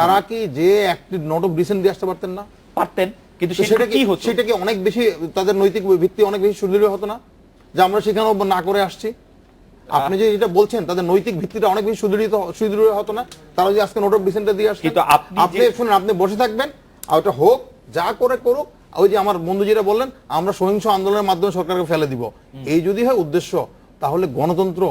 তারা কি যে একটি নোট অফ ডিসেন্ট দিয়ে আসতে পারতেন না? পারতেন, কিন্তু সেটা কি হতো? সেটা কি অনেক বেশি তাদের নৈতিক ভিত্তি অনেক বেশি সুদৃঢ় হতো না, যে আমরা সেখানেও না করে আসছি? আপনি যে এটা বলছেন তাদের নৈতিক ভিত্তিটা অনেক বেশি সুদৃঢ় হতো না, তারা যে আজকে নোট অফ ডিসেন্টটা দিয়ে আসছে? কিন্তু আপনি শুনুন, আপনি বসে থাকবেন, আর ওটা হোক, যা করে করুক। ওই যে আমার বন্ধু যেটা বললেন, আমরা সহিংস আন্দোলনের মাধ্যমে সরকারকে ফেলে দিব, এই যদি হয় উদ্দেশ্য, তাহলে গণতন্ত্র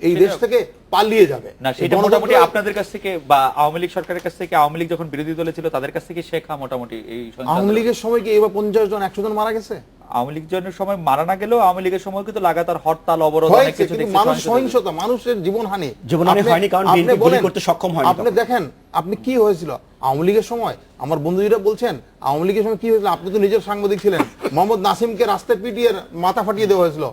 এই দেশ থেকে পালিয়ে যাবে। না, সেটা মোটামুটি আপনাদের কাছ থেকে বা আওয়ামী লীগ সরকারের কাছ থেকে, আওয়ামী লীগ যখন বিরোধী দলে ছিল তাদের কাছ থেকে শেখা মোটামুটি এই সহিংস আওয়ামী লীগের সময় কি এবার 50 জন 100 জন মারা গেছে? আওয়ামী লীগ জনের সময় মারা না গেলেও আওয়ামী লীগের সময় কিন্তু লাগাতার হরতাল, অবরোধ, অনেক হয়েছে, কিছু কিন্তু দেখছি, মানুষ সহিংসতা। সহিংসতা, মানুষের জীবনহানি জীবনহানি হয়নি কারণ আপনি বিএনপি গুলি বলেন, করতে সক্ষম হয়নি আপনি দেখেন আপনি কি হয়েছিল আওয়ামী লীগের সময়। আমার বন্ধুরা বলছেন আওয়ামী লীগের সময় কি হয়েছিল, আপনি তো নিজের সাংবাদিক ছিলেন। মোহাম্মদ নাসিমকে রাস্তায় পিটিয়ে মাথা ফাটিয়ে দেওয়া হয়েছিল।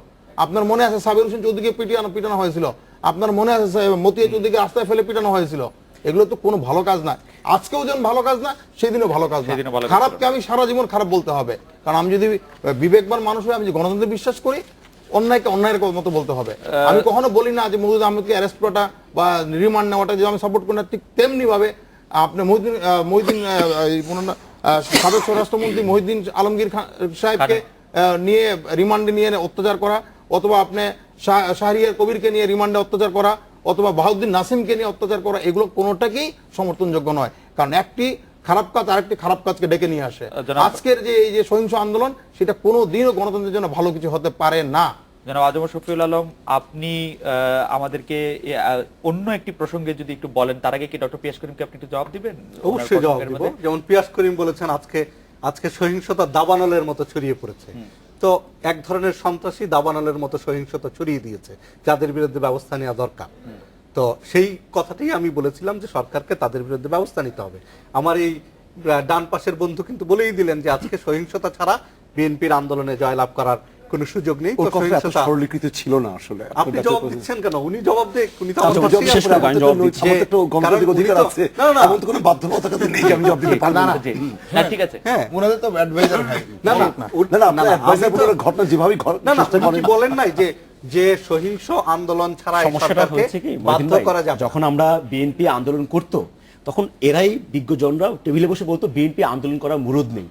আপনার মনে আছে সাবির হোসেন চৌধুরীকে পিটানো হয়েছিল। আপনার মনে আছে মতিয়া চৌধুরীকে রাস্তায় ফেলে পিটানো হয়েছিল। এগুলো তো কোনো ভালো কাজ না। আজকেও যেমন ভালো কাজ না, সেদিনও ভালো কাজ না। সেদিনও ভালো কাজ খারাপকে আমি সারা জীবন খারাপ বলতে হবে, কারণ আমি যদি বিবেকবান মানুষ হয়ে আমি যে গণতন্ত্রে বিশ্বাস করি, অন্যায়কে অন্যায়ের মতো বলতে হবে। আমি কখনো বলি না যে মওদুদ আহমেদকে অ্যারেস্ট করাটা বা রিমান্ড নেওয়াটা যে আমি সাপোর্ট করি না, ঠিক তেমনি ভাবে আপনি মহিউদ্দিন সাবেক স্বরাষ্ট্রমন্ত্রী মহিউদ্দিন আলমগীর খান সাহেবকে নিয়ে রিমান্ডে নিয়ে অত্যাচার করা, অথবা আপনি শাহরিয়ার কবিরকে নিয়ে রিমান্ডে অত্যাচার করা, অথবা বাহাউদ্দিন নাসিমকে নিয়ে অত্যাচার করা, এগুলো কোনোটাকেই সমর্থনযোগ্য নয়। কারণ একটি খারাপ কাজ আরেকটি খারাপ কাজকে ডেকে নিয়ে আসে। আজকের যে এই যে সহিংস আন্দোলন, সেটা কোনোদিনও গণতন্ত্রের জন্য ভালো কিছু হতে পারে না। জনাব আজমত শফিউল আলম, আপনি আমাদেরকে অন্য একটি প্রসঙ্গে যদি একটু বলেন, তার আগে কি ডক্টর পিয়াস করিমকে আপনি একটু জবাব দিবেন? অবশ্যই জবাব দিব। যেমন পিয়াস করিম বলেছেন আজকে সহিংসতা দাবানলের মতো ছড়িয়ে পড়েছে। তো এক ধরনের সন্ত্রাসী দাবানলের মতো সহিংসতা ছড়িয়ে দিয়েছে, যাদের বিরুদ্ধে ব্যবস্থা নেওয়া দরকার। তো সেই কথাটাই আমি বলেছিলাম যে সরকারকে তাদের বিরুদ্ধে ব্যবস্থা নিতে হবে। আমার এই ডান পাশের বন্ধু কিন্তু বলেই দিলেন যে আজকে সহিংসতা ছাড়া বিএনপির আন্দোলনে জয়লাভ করার কোনো সুযোগ নেই। ওর কথা এত সরলীকৃত ছিল না আসলে। আপনি জবাব দিচ্ছেন কেন? উনি জবাব দেখ, উনি তো আচ্ছা, আমার জবাব শেষ করে বাইন জবাব দিচ্ছি। আমাদের তো গণতান্ত্রিক অধিকার আছে, এমন তো কোনো বাধ্যবাধকতা নেই যে আমি জবাব দিতে পারবো না। না, ঠিক আছে। হ্যাঁ, ওনাদের তো অ্যাডভাইজার ভাই। না আপনার অ্যাডভাইজার বলে ঘটনা যেভাবে না আপনি বলেন নাই যে সহিংস আন্দোলন ছাড়া এই সমস্যাটা সরকারকে হচ্ছে কি বাধ্য করা যাবে। যখন আমরা বিএনপি আন্দোলন করত, তখন এরাই বিজ্ঞজনরা টেবিলে বসে বলতো বিএনপি আন্দোলন করার মুরুদ নেই।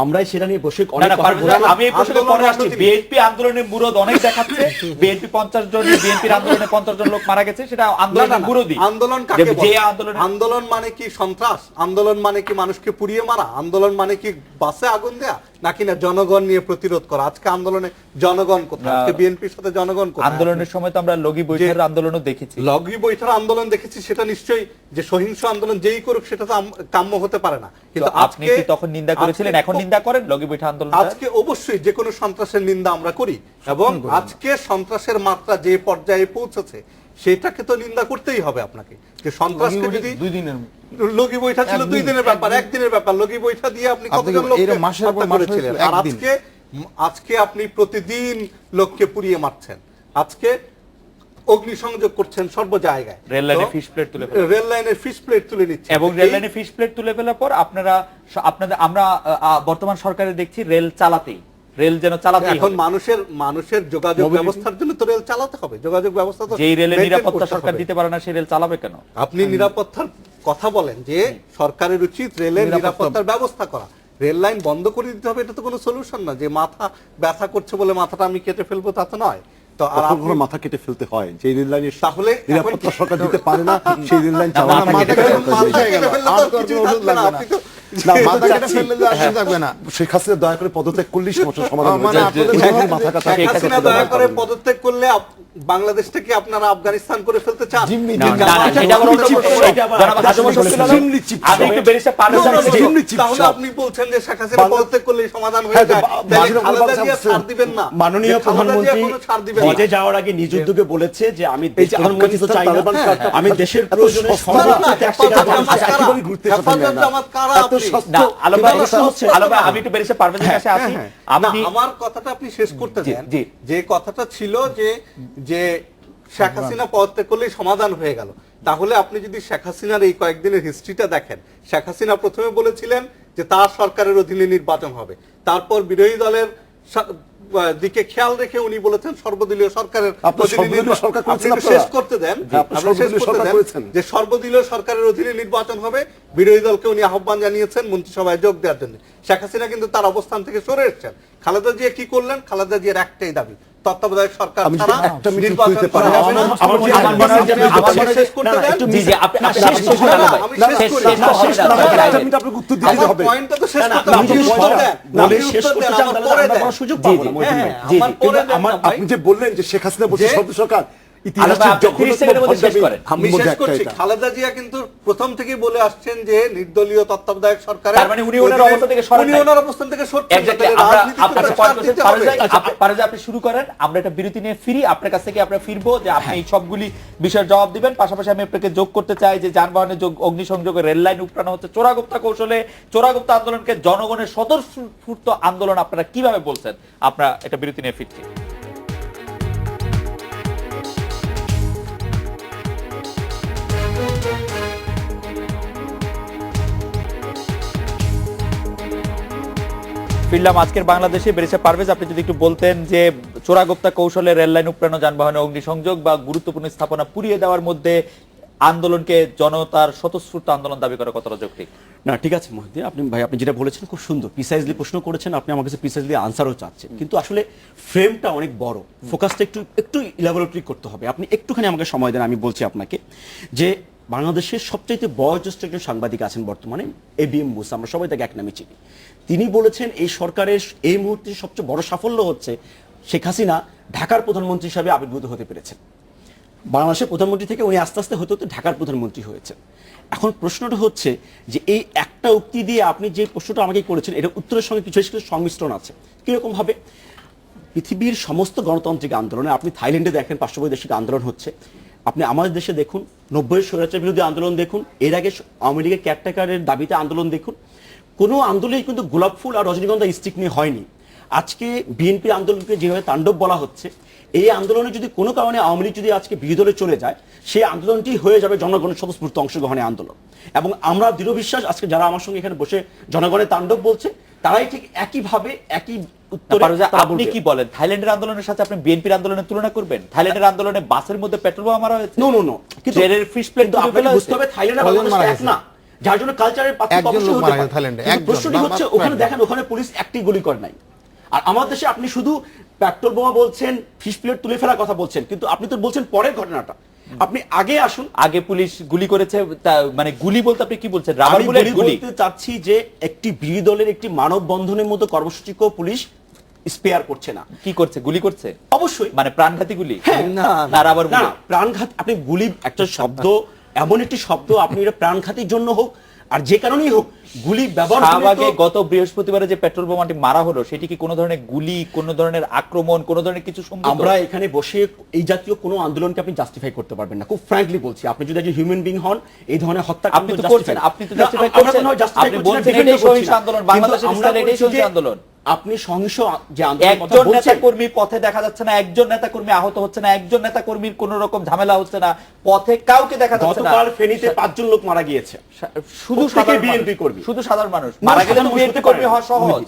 আমরাই সেটা নিয়ে বসে অনেক কথা বললাম। আমি এই প্রসঙ্গে পরে আসছি। বিএনপি আন্দোলনের মুরদ অনেক দেখাচ্ছে। বিএনপি 50 জন, বিএনপির আন্দোলনে 50 জন লোক মারা গেছে, সেটা আন্দোলনের মুরদই। আন্দোলন কাকে বলে? যে আন্দোলন মানে কি সন্ত্রাস? আন্দোলন মানে কি মানুষকে পুড়িয়ে মারা? আন্দোলন মানে কি বাসে আগুন দেয়া, নাকি না জনগণ নিয়ে প্রতিরোধ করা? আজকে আন্দোলনে জনগণ কোথায়? আজকে বিএনপির সাথে জনগণ কোথায়? আন্দোলনের সময় তো আমরা লগি বৈঠকের আন্দোলনও দেখেছি। লগি বৈঠার আন্দোলন দেখেছি, সেটা নিশ্চয়ই যে সহিংস আন্দোলন যেই করুক সেটা তো কাম্য হতে পারে না। কিন্তু আপনি কি তখন নিন্দা করেছিলেন, এখন নিন্দা করেন লগি বৈঠা আন্দোলন? আজকে অবশ্যই যে কোনো সন্ত্রাসের নিন্দা আমরা করি, এবং আজকে সন্ত্রাসের মাত্রা যে পর্যায়ে পৌঁছেছে সেটাকে তো নিন্দা করতেই হবে আপনাকে। যে সন্ত্রাসকে যদি 2 দিনের লগি বৈঠা ছিল 2 দিনের ব্যাপার, 1 দিনের ব্যাপার, লগি বৈঠা দিয়ে আপনি কতজন লোককে হত্যা করেছিলেন? আর আজকে আপনি প্রতিদিন লোককে পুড়িয়ে মারছেন, আজকে অগ্নিসংযোগ করছেন সর্ব জায়গায়, রেল লাইনে ফিশ প্লেট তুলে রেল লাইনের ফিশ প্লেট তুলে নিচ্ছেন, এবং রেল লাইনে ফিশ প্লেট তুলে ফেলার পর আমরা বর্তমান সরকারে দেখছি রেল চালাতেই, রেল যেন চালাতেই এখন হবে। মানুষের যোগাযোগ ব্যবস্থার জন্য তো রেল চালাতে হবে। যোগাযোগ ব্যবস্থা তো যেই রেলের maintain নিরাপত্তা করতে সরকার হবে। দিতে পারে না, সেই রেল চালাবে কেন? আপনি নিরাপত্তার কথা বলেন যে সরকারের উচিত রেলের নিরাপত্তার ব্যবস্থা করা। রেল লাইন বন্ধ করে দিতে হবে, এটা তো কোনো সলিউশন না। যে মাথা ব্যথা করছে বলে মাথাটা আমি কেটে ফেলবো, তা তো নয়। তো আর কখনো মাথা কেটে ফেলতে হয় যে রেল লাইনের তাহলে নিরাপত্তা সরকার দিতে পারে না, সেই রেল লাইন মাথা কেটে ফেললে আর তো কোনো ওষুধ লাগবে না। না, মাথা কেটে ফেললে তো আসলে থাকবে না। শেখ হাসিনা দয়া করে পদত্যাগ করলেই সমস্যার সমাধান হয়ে মানে যায়। আপনাদের কিন্তু মাথা কাটা শেখ হাসিনা দয়া করে পদত্যাগ করলে বাংলাদেশটাকে আপনারা আফগানিস্তান করে ফেলতে চান? জিম্মি না, না, না, সেটা আবার অন্য প্রশ্ন। জনাব আজমত শফিউল আলম, আমি একটু ব্যারিস্টার পারভেজ হোসেন তাহলে আপনি বলছেন যে শেখ হাসিনা পদত্যাগ করলে সমাধান হয়ে যায়, তাহলে খালেদা জিয়া ছাড় দিবেন না? মাননীয় প্রধানমন্ত্রী হজে যাওয়ার আগে নিজ উদ্যোগে বলেছে যে আমি দেশ প্রধানমন্ত্রী তো চাই না, আমি দেশের প্রয়োজনে আমি একটু ব্যারিস্টার পারভেজের কাছে আসি। আমার কথাটা আপনি শেষ করতে দেন। যে কথাটা ছিল যে শেখ হাসিনা পদত্যাগ করলেই সমাধান হয়ে গেল, তাহলে আপনি যদি শেখ হাসিনার এই কয়েকদিনের হিস্ট্রিটা দেখেন, শেখ হাসিনা প্রথমে বলেছিলেন যে তার সরকারের অধীনে নির্বাচন হবে, তারপর বিরোধী দলের দিকে খেয়াল রেখে উনি বলেছেন সর্বদলীয় সরকারের শেষ করতে দেন যে সর্বদলীয় সরকারের অধীনে নির্বাচন হবে। বিরোধী দলকে উনি আহ্বান জানিয়েছেন মন্ত্রিসভায় যোগ দেওয়ার জন্য। শেখ হাসিনা কিন্তু তার অবস্থান থেকে সরে এসেছেন। খালেদা জিয়া কি করলেন? খালেদা জিয়ার একটাই দাবি, তত্ত্বাবধায়ক সরকার ছাড়া নির্বাচন করা যাবে না। আপনি যে বললেন যে শেখ হাসিনা বলছে সর্ব সরকার, আলম ভাই, আপনি 30 সেকেন্ডের মধ্যে শেষ করেন। আমি মধ্যে শেষ একটা করছি। এটা। খালেদা জিয়া কিন্তু প্রথম থেকেই বলে আসছেন যে নির্দলীয় তত্ত্বাবধায়ক সরকার, তার মানে উনি ওনার অবস্থান থেকে সরেন উনি নাই। ওনার অবস্থান থেকে সরছেন না। Exactly, তাহলে আমরা রাজনীতি আপনার করতে কাছে point ছাড় করছেন, দিতে পারভেজ হবে। ভাই, পারভেজ ভাই, আপনি শুরু করেন, আমরা একটা বিরতি নিয়ে ফিরি, আপনার কাছ থেকে আমরা ফিরবো যে আপনি এই সবগুলি বিষয়ের জবাব দিবেন। পাশাপাশি আমি আপনাকে যোগ করতে চাই যে যানবাহনের অগ্নিসংযোগে রেল লাইন উপড়ানো হচ্ছে চোরাগুপ্তা কৌশলে, চোরাগুপ্তা আন্দোলনকে জনগণের স্বতঃস্ফূর্ত আন্দোলন আপনারা কিভাবে বলছেন? আমরা একটা বিরতি নিয়ে ফিরছি। ফিরলাম আজকের বাংলাদেশে। বেরিসা পারভেজ, আপনি যদি একটু বলতেন যে চোরাগুপ্তা কৌশলে রেল লাইন উপড়ানো, যানবাহনে অগ্নিসংযোগ বা গুরুত্বপূর্ণ স্থাপনা পুড়িয়ে দেওয়ার মধ্যে আন্দোলনকে জনতার স্বতঃস্ফূর্ত আন্দোলন দাবি করা কতটা যৌক্তিক? না, ঠিক আছে মহিউদ্দিন, আপনি যেটা বলেছেন খুব সুন্দর, প্রিসাইজলি প্রশ্ন করেছেন, আপনি আমার কাছে প্রিসাইজলি আনসারও চাচ্ছেন, কিন্তু আসলে ফ্রেমটা অনেক বড়, ফোকাসটা একটু ইলাবোরেটরি করতে হবে। আপনি একটুখানি আমাকে সময় দেন, আমি বলছি আপনাকে যে বাংলাদেশের সবচাইতে বয়োজ্যেষ্ঠ একজন সাংবাদিক আছেন বর্তমানে, এবিএম মুসা, আমরা সবাই তাকে এক নামে চিনি। তিনি বলেছেন এই সরকারের এই মুহূর্তে সবচেয়ে বড় সাফল্য হচ্ছে শেখ হাসিনা ঢাকার প্রধানমন্ত্রী হিসাবে আবির্ভূত হতে পেরেছেন। বাংলাদেশের প্রধানমন্ত্রী থেকে উনি আস্তে আস্তে হতে হতে ঢাকার প্রধানমন্ত্রী হয়েছেন। এখন প্রশ্নটা হচ্ছে যে এই একটা উক্তি দিয়ে আপনি যে প্রশ্নটা আমাকে করেছেন, এটা উত্তরের সঙ্গে কিছু কিছু সংমিশ্রণ আছে। কিরকম ভাবে? পৃথিবীর সমস্ত গণতান্ত্রিক আন্দোলনে, আপনি থাইল্যান্ডে দেখেন পার্শ্ববর্তী আন্দোলন হচ্ছে, আপনি আমাদের দেশে দেখুন 90-এর স্বৈরাচার বিরোধী আন্দোলন দেখুন, এর আগে আওয়ামী লীগের কেয়ারটেকারের দাবিতে আন্দোলন দেখুন, কোনো আন্দোলনই কিন্তু গোলাপ ফুল আর রজনীগন্ধা স্টিক নিয়ে হয়নি। আজকে বিএনপির আন্দোলনকে যেভাবে তাণ্ডব বলা হচ্ছে, এই আন্দোলনে যদি কোনো কারণে আওয়ামী লীগ যদি আজকে বিরোধী দলে চলে যায়, সেই আন্দোলনটি হয়ে যাবে জনগণের স্বতঃস্ফূর্ত অংশগ্রহণের আন্দোলন। এবং আমরা দৃঢ় বিশ্বাস, আজকে যারা আমার সঙ্গে এখানে বসে জনগণের তাণ্ডব বলছে, তারাই ঠিক একইভাবে একই উত্তরে তারা আপনি বলবে। কি বলেন, থাইল্যান্ডের আন্দোলনের সাথে আপনি বিএনপির আন্দোলনের তুলনা করবেন? থাইল্যান্ডের আন্দোলনে বাসের মধ্যে পেট্রোল বোমা মারা হয়েছে, নো, কিন্তু ট্রেনের ফিশ প্লেট কিন্তু আপনাকে বুঝতে হবে থাইল্যান্ড আর কজন বাংলাদেশ মারা এক গেছে? না, যার জন্য কালচারের পার্থক্য একজন অবশ্যই লোক হতে মারা পারে। গেছে থাইল্যান্ডে, কিন্তু একজন, প্রশ্নটি না, হচ্ছে মাত্র ওখানে একজন। দেখেন, ওখানে পুলিশ একটি গুলি করে নাই। আর আমাদের দেশে আপনি শুধু পেট্রোল বোমা বলছেন, ফিশ প্লেট তুলে ফেলার কথা বলছেন, কিন্তু আপনি তো বলছেন পরের ঘটনাটা। আপনি আগে আসুন। আগে পুলিশ গুলি করেছে, মানে গুলি বলতে আপনি কি বলছেন? আমি রাবার বুলেট গুলি? বলতে চাচ্ছি যে একটি বিরোধী দলের একটি মানববন্ধনের মতো কর্মসূচিকেও পুলিশ স্পেয়ার করছে না। কি করছে? গুলি করছে অবশ্যই, মানে প্রাণঘাতী গুলি? হ্যাঁ, না রাবার না, বুলেট? প্রাণঘাত, আপনি গুলি একটা শব্দ, এমন একটি শব্দ, আপনি এটা প্রাণঘাতীর জন্য হোক আর যে কারণেই হোক, গুলি ব্যবহার করলে শাহবাগে তো- গত বৃহস্পতিবারে যে পেট্রোল বোমাটি মারা হলো, সেটি কি কোনো ধরনের গুলি, কোনো ধরনের আক্রমণ, কোনো ধরনের কিছু সম্ভব? আমরা এখানে বসে এই জাতীয় কোনো আন্দোলনকে আপনি জাস্টিফাই করতে পারবেন না, খুব ফ্র্যাঙ্কলি বলছি। আপনি যদি একজন হিউম্যান বিং হন, এই ধরনের হত্যা আপনি তো করছেন, আপনি তো justify করছেন। আপনি বলছেন এটাই সহিংস আন্দোলন, বাংলাদেশের স্টাইলে এটাই সহিংস আন্দোলন। আপনি সহিংস যে আন্দোলনের কথা একজন বলছেন, নেতা কর্মী পথে দেখা যাচ্ছে না, একজন নেতা কর্মী আহত হচ্ছে না, একজন নেতা কর্মীর কোন রকম ঝামেলা হচ্ছে না, পথে কাউকে দেখা যাচ্ছে না। গতকাল ফেনীতে 5 জন লোক মারা গিয়েছে, শুধু প্রত্যেকে সাধারণ বিএনপি মানুষ, কর্মী। শুধু সাধারণ মানুষ। না, মারা গেলে তো সাধারণ বিএনপি মানুষ কর্মী হতে হওয়া পারে। সহজ,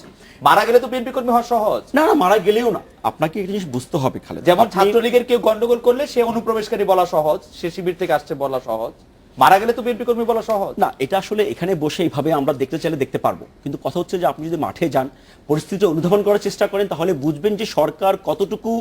মারা গেলে তো বিএনপি কর্মী হওয়া সহজ। না, মারা গেলেও না। আপনাকে একটা জিনিস বুঝতে হবে খালেদ, যেমন আপনি- ছাত্রলীগের কেউ গন্ডগোল করলে সে অনুপ্রবেশকারী বলা সহজ, সে শিবির থেকে আসছে বলা সহজ, মারা গেলে তো বিএনপি কর্মী বলা সহজ। না, এটা আসলে এখানে বসে এইভাবে আমরা দেখতে চাইলে দেখতে পারবো, কিন্তু কথা হচ্ছে যে আপনি যদি মাঠে যান, পরিস্থিতি অনুধাবন করার চেষ্টা করেন, তাহলে বুঝবেন যে সরকার কতটুকু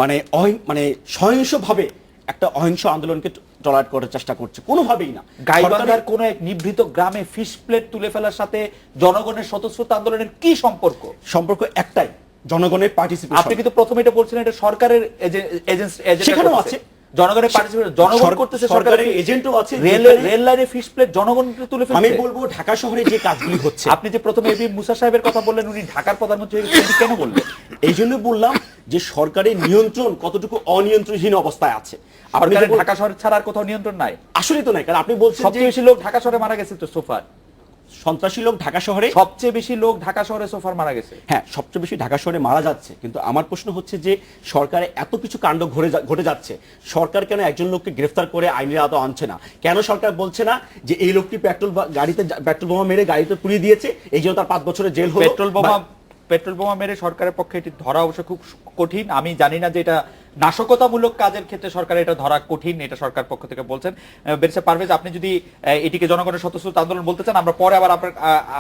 মানে সহিংসভাবে একটা অহিংস আন্দোলনকে টলারেট করার চেষ্টা করছে। কোনোভাবেই না। গাইবান্ধার কোন এক নিভৃত গ্রামে ফিশ প্লেট তুলে ফেলার সাথে জনগণের স্বতঃস্ফূর্ত আন্দোলনের কি সম্পর্ক? সম্পর্ক একটাই, জনগণের পার্টিসিপেশন। আপনি কিন্তু প্রথমে এটা বলছিলেন এটা সরকারের এজেন্সি, সেখানেও আছে। জনগণের পার্টিসিপেশন, জনগণ করতেছে, সরকারের এজেন্টও আছে। রেল লাইনে ফিশ প্লেট জনগণ তুলে ফেলছে। আমি বলবো ঢাকা শহরে যে কাজগুলি হচ্ছে, আপনি যে প্রথমে এবি মুসা সাহেবের কথা বললেন, উনি ঢাকার প্রধানমন্ত্রী হয়ে গেছেন, কেন বললেন? এই জন্য বললাম যে সরকারের নিয়ন্ত্রণ কতটুকু অনিয়ন্ত্রণহীন অবস্থায় আছে। আপনি সরকারের যে ঢাকা শহর ছাড়া আর কোথাও নিয়ন্ত্রণ নাই? আসলে তো নাই, কারণ আপনি বলছেন যে সবচেয়ে বেশি লোক ঢাকা শহরে মারা গেছে তো সোফার। সন্ত্রাসী লোক ঢাকা শহরে, সবচেয়ে বেশি লোক ঢাকা শহরে সোফার মারা গেছে। হ্যাঁ, সবচেয়ে বেশি ঢাকা শহরে মারা যাচ্ছে, কিন্তু আমার প্রশ্ন হচ্ছে যে সরকারে এত কিছু কাণ্ড ঘটে যাচ্ছে, সরকার কেন একজন লোককে গ্রেফতার করে আইনের আওতায় আনছে না? কেন সরকার বলছে না যে এই লোকটি পেট্রোল বোমা মেরে গাড়িতে পুড়িয়ে দিয়েছে, এই জন্য তার 5 বছরের জেল হলো? পেট্রোল বোমা মেরে সরকারের পক্ষে এটি ধরা অবশ্য খুব কঠিন। আমি জানি না যে এটা নাশকতামূলক কাজের ক্ষেত্রে সরকার এটা ধরা কঠিন, এটা সরকার পক্ষ থেকে বলছেন। বেরিসা পারভেজ, আপনি যদি এটিকে জনগণের স্বতঃস্ফূর্ত আন্দোলন বলতে চান, আমরা পরে আবার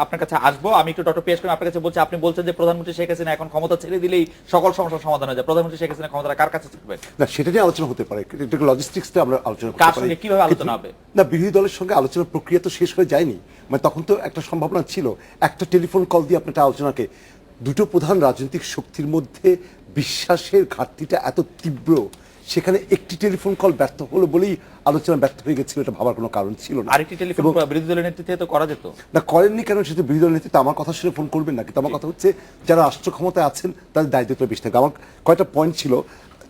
আপনার কাছে আসবো। আমি একটু ডক্টর পিয়াস করিম আপনার কাছে বলছি, আপনি বলছেন যে প্রধানমন্ত্রী শেখ হাসিনা এখন ক্ষমতা ছেড়ে দিলেই সকল সমস্যার সমাধান হয়ে যায়। প্রধানমন্ত্রী শেখ হাসিনা ক্ষমতা কার কাছে থাকবে? না, সেটা নিয়ে আলোচনা হতে পারে, এটা লজিস্টিক্সটা আমরা আলোচনা করতে কার পারি। সঙ্গে কিভাবে আলোচনা হবে? না, বিরোধী দলের সঙ্গে আলোচনার প্রক্রিয়া তো শেষ হয়ে যায়নি, মানে তখন তো একটা সম্ভাবনা ছিল, একটা টেলিফোন কল দিয়ে আপনার আলোচনাকে। দুটো প্রধান রাজনৈতিক শক্তির মধ্যে বিশ্বাসের ঘাটতিটা এত তীব্র, সেখানে একটি টেলিফোন কল ব্যর্থ হলো বলেই আলোচনা ব্যর্থ হয়ে গেছিল, এটা ভাবার কোনো কারণ ছিল না। আরেকটি টেলিফোন বিরোধী দলের নেতৃত্বে তো করা যেত না, করেননি কেন? সেটা বিরোধী দল নেতৃত্ব আমার কথা শুনে ফোন করবেন না, কিন্তু আমার কথা হচ্ছে যারা রাষ্ট্র ক্ষমতায় আছেন তাদের দায়িত্বটা বেশি থাকে। আমার কয়েকটা পয়েন্ট ছিল,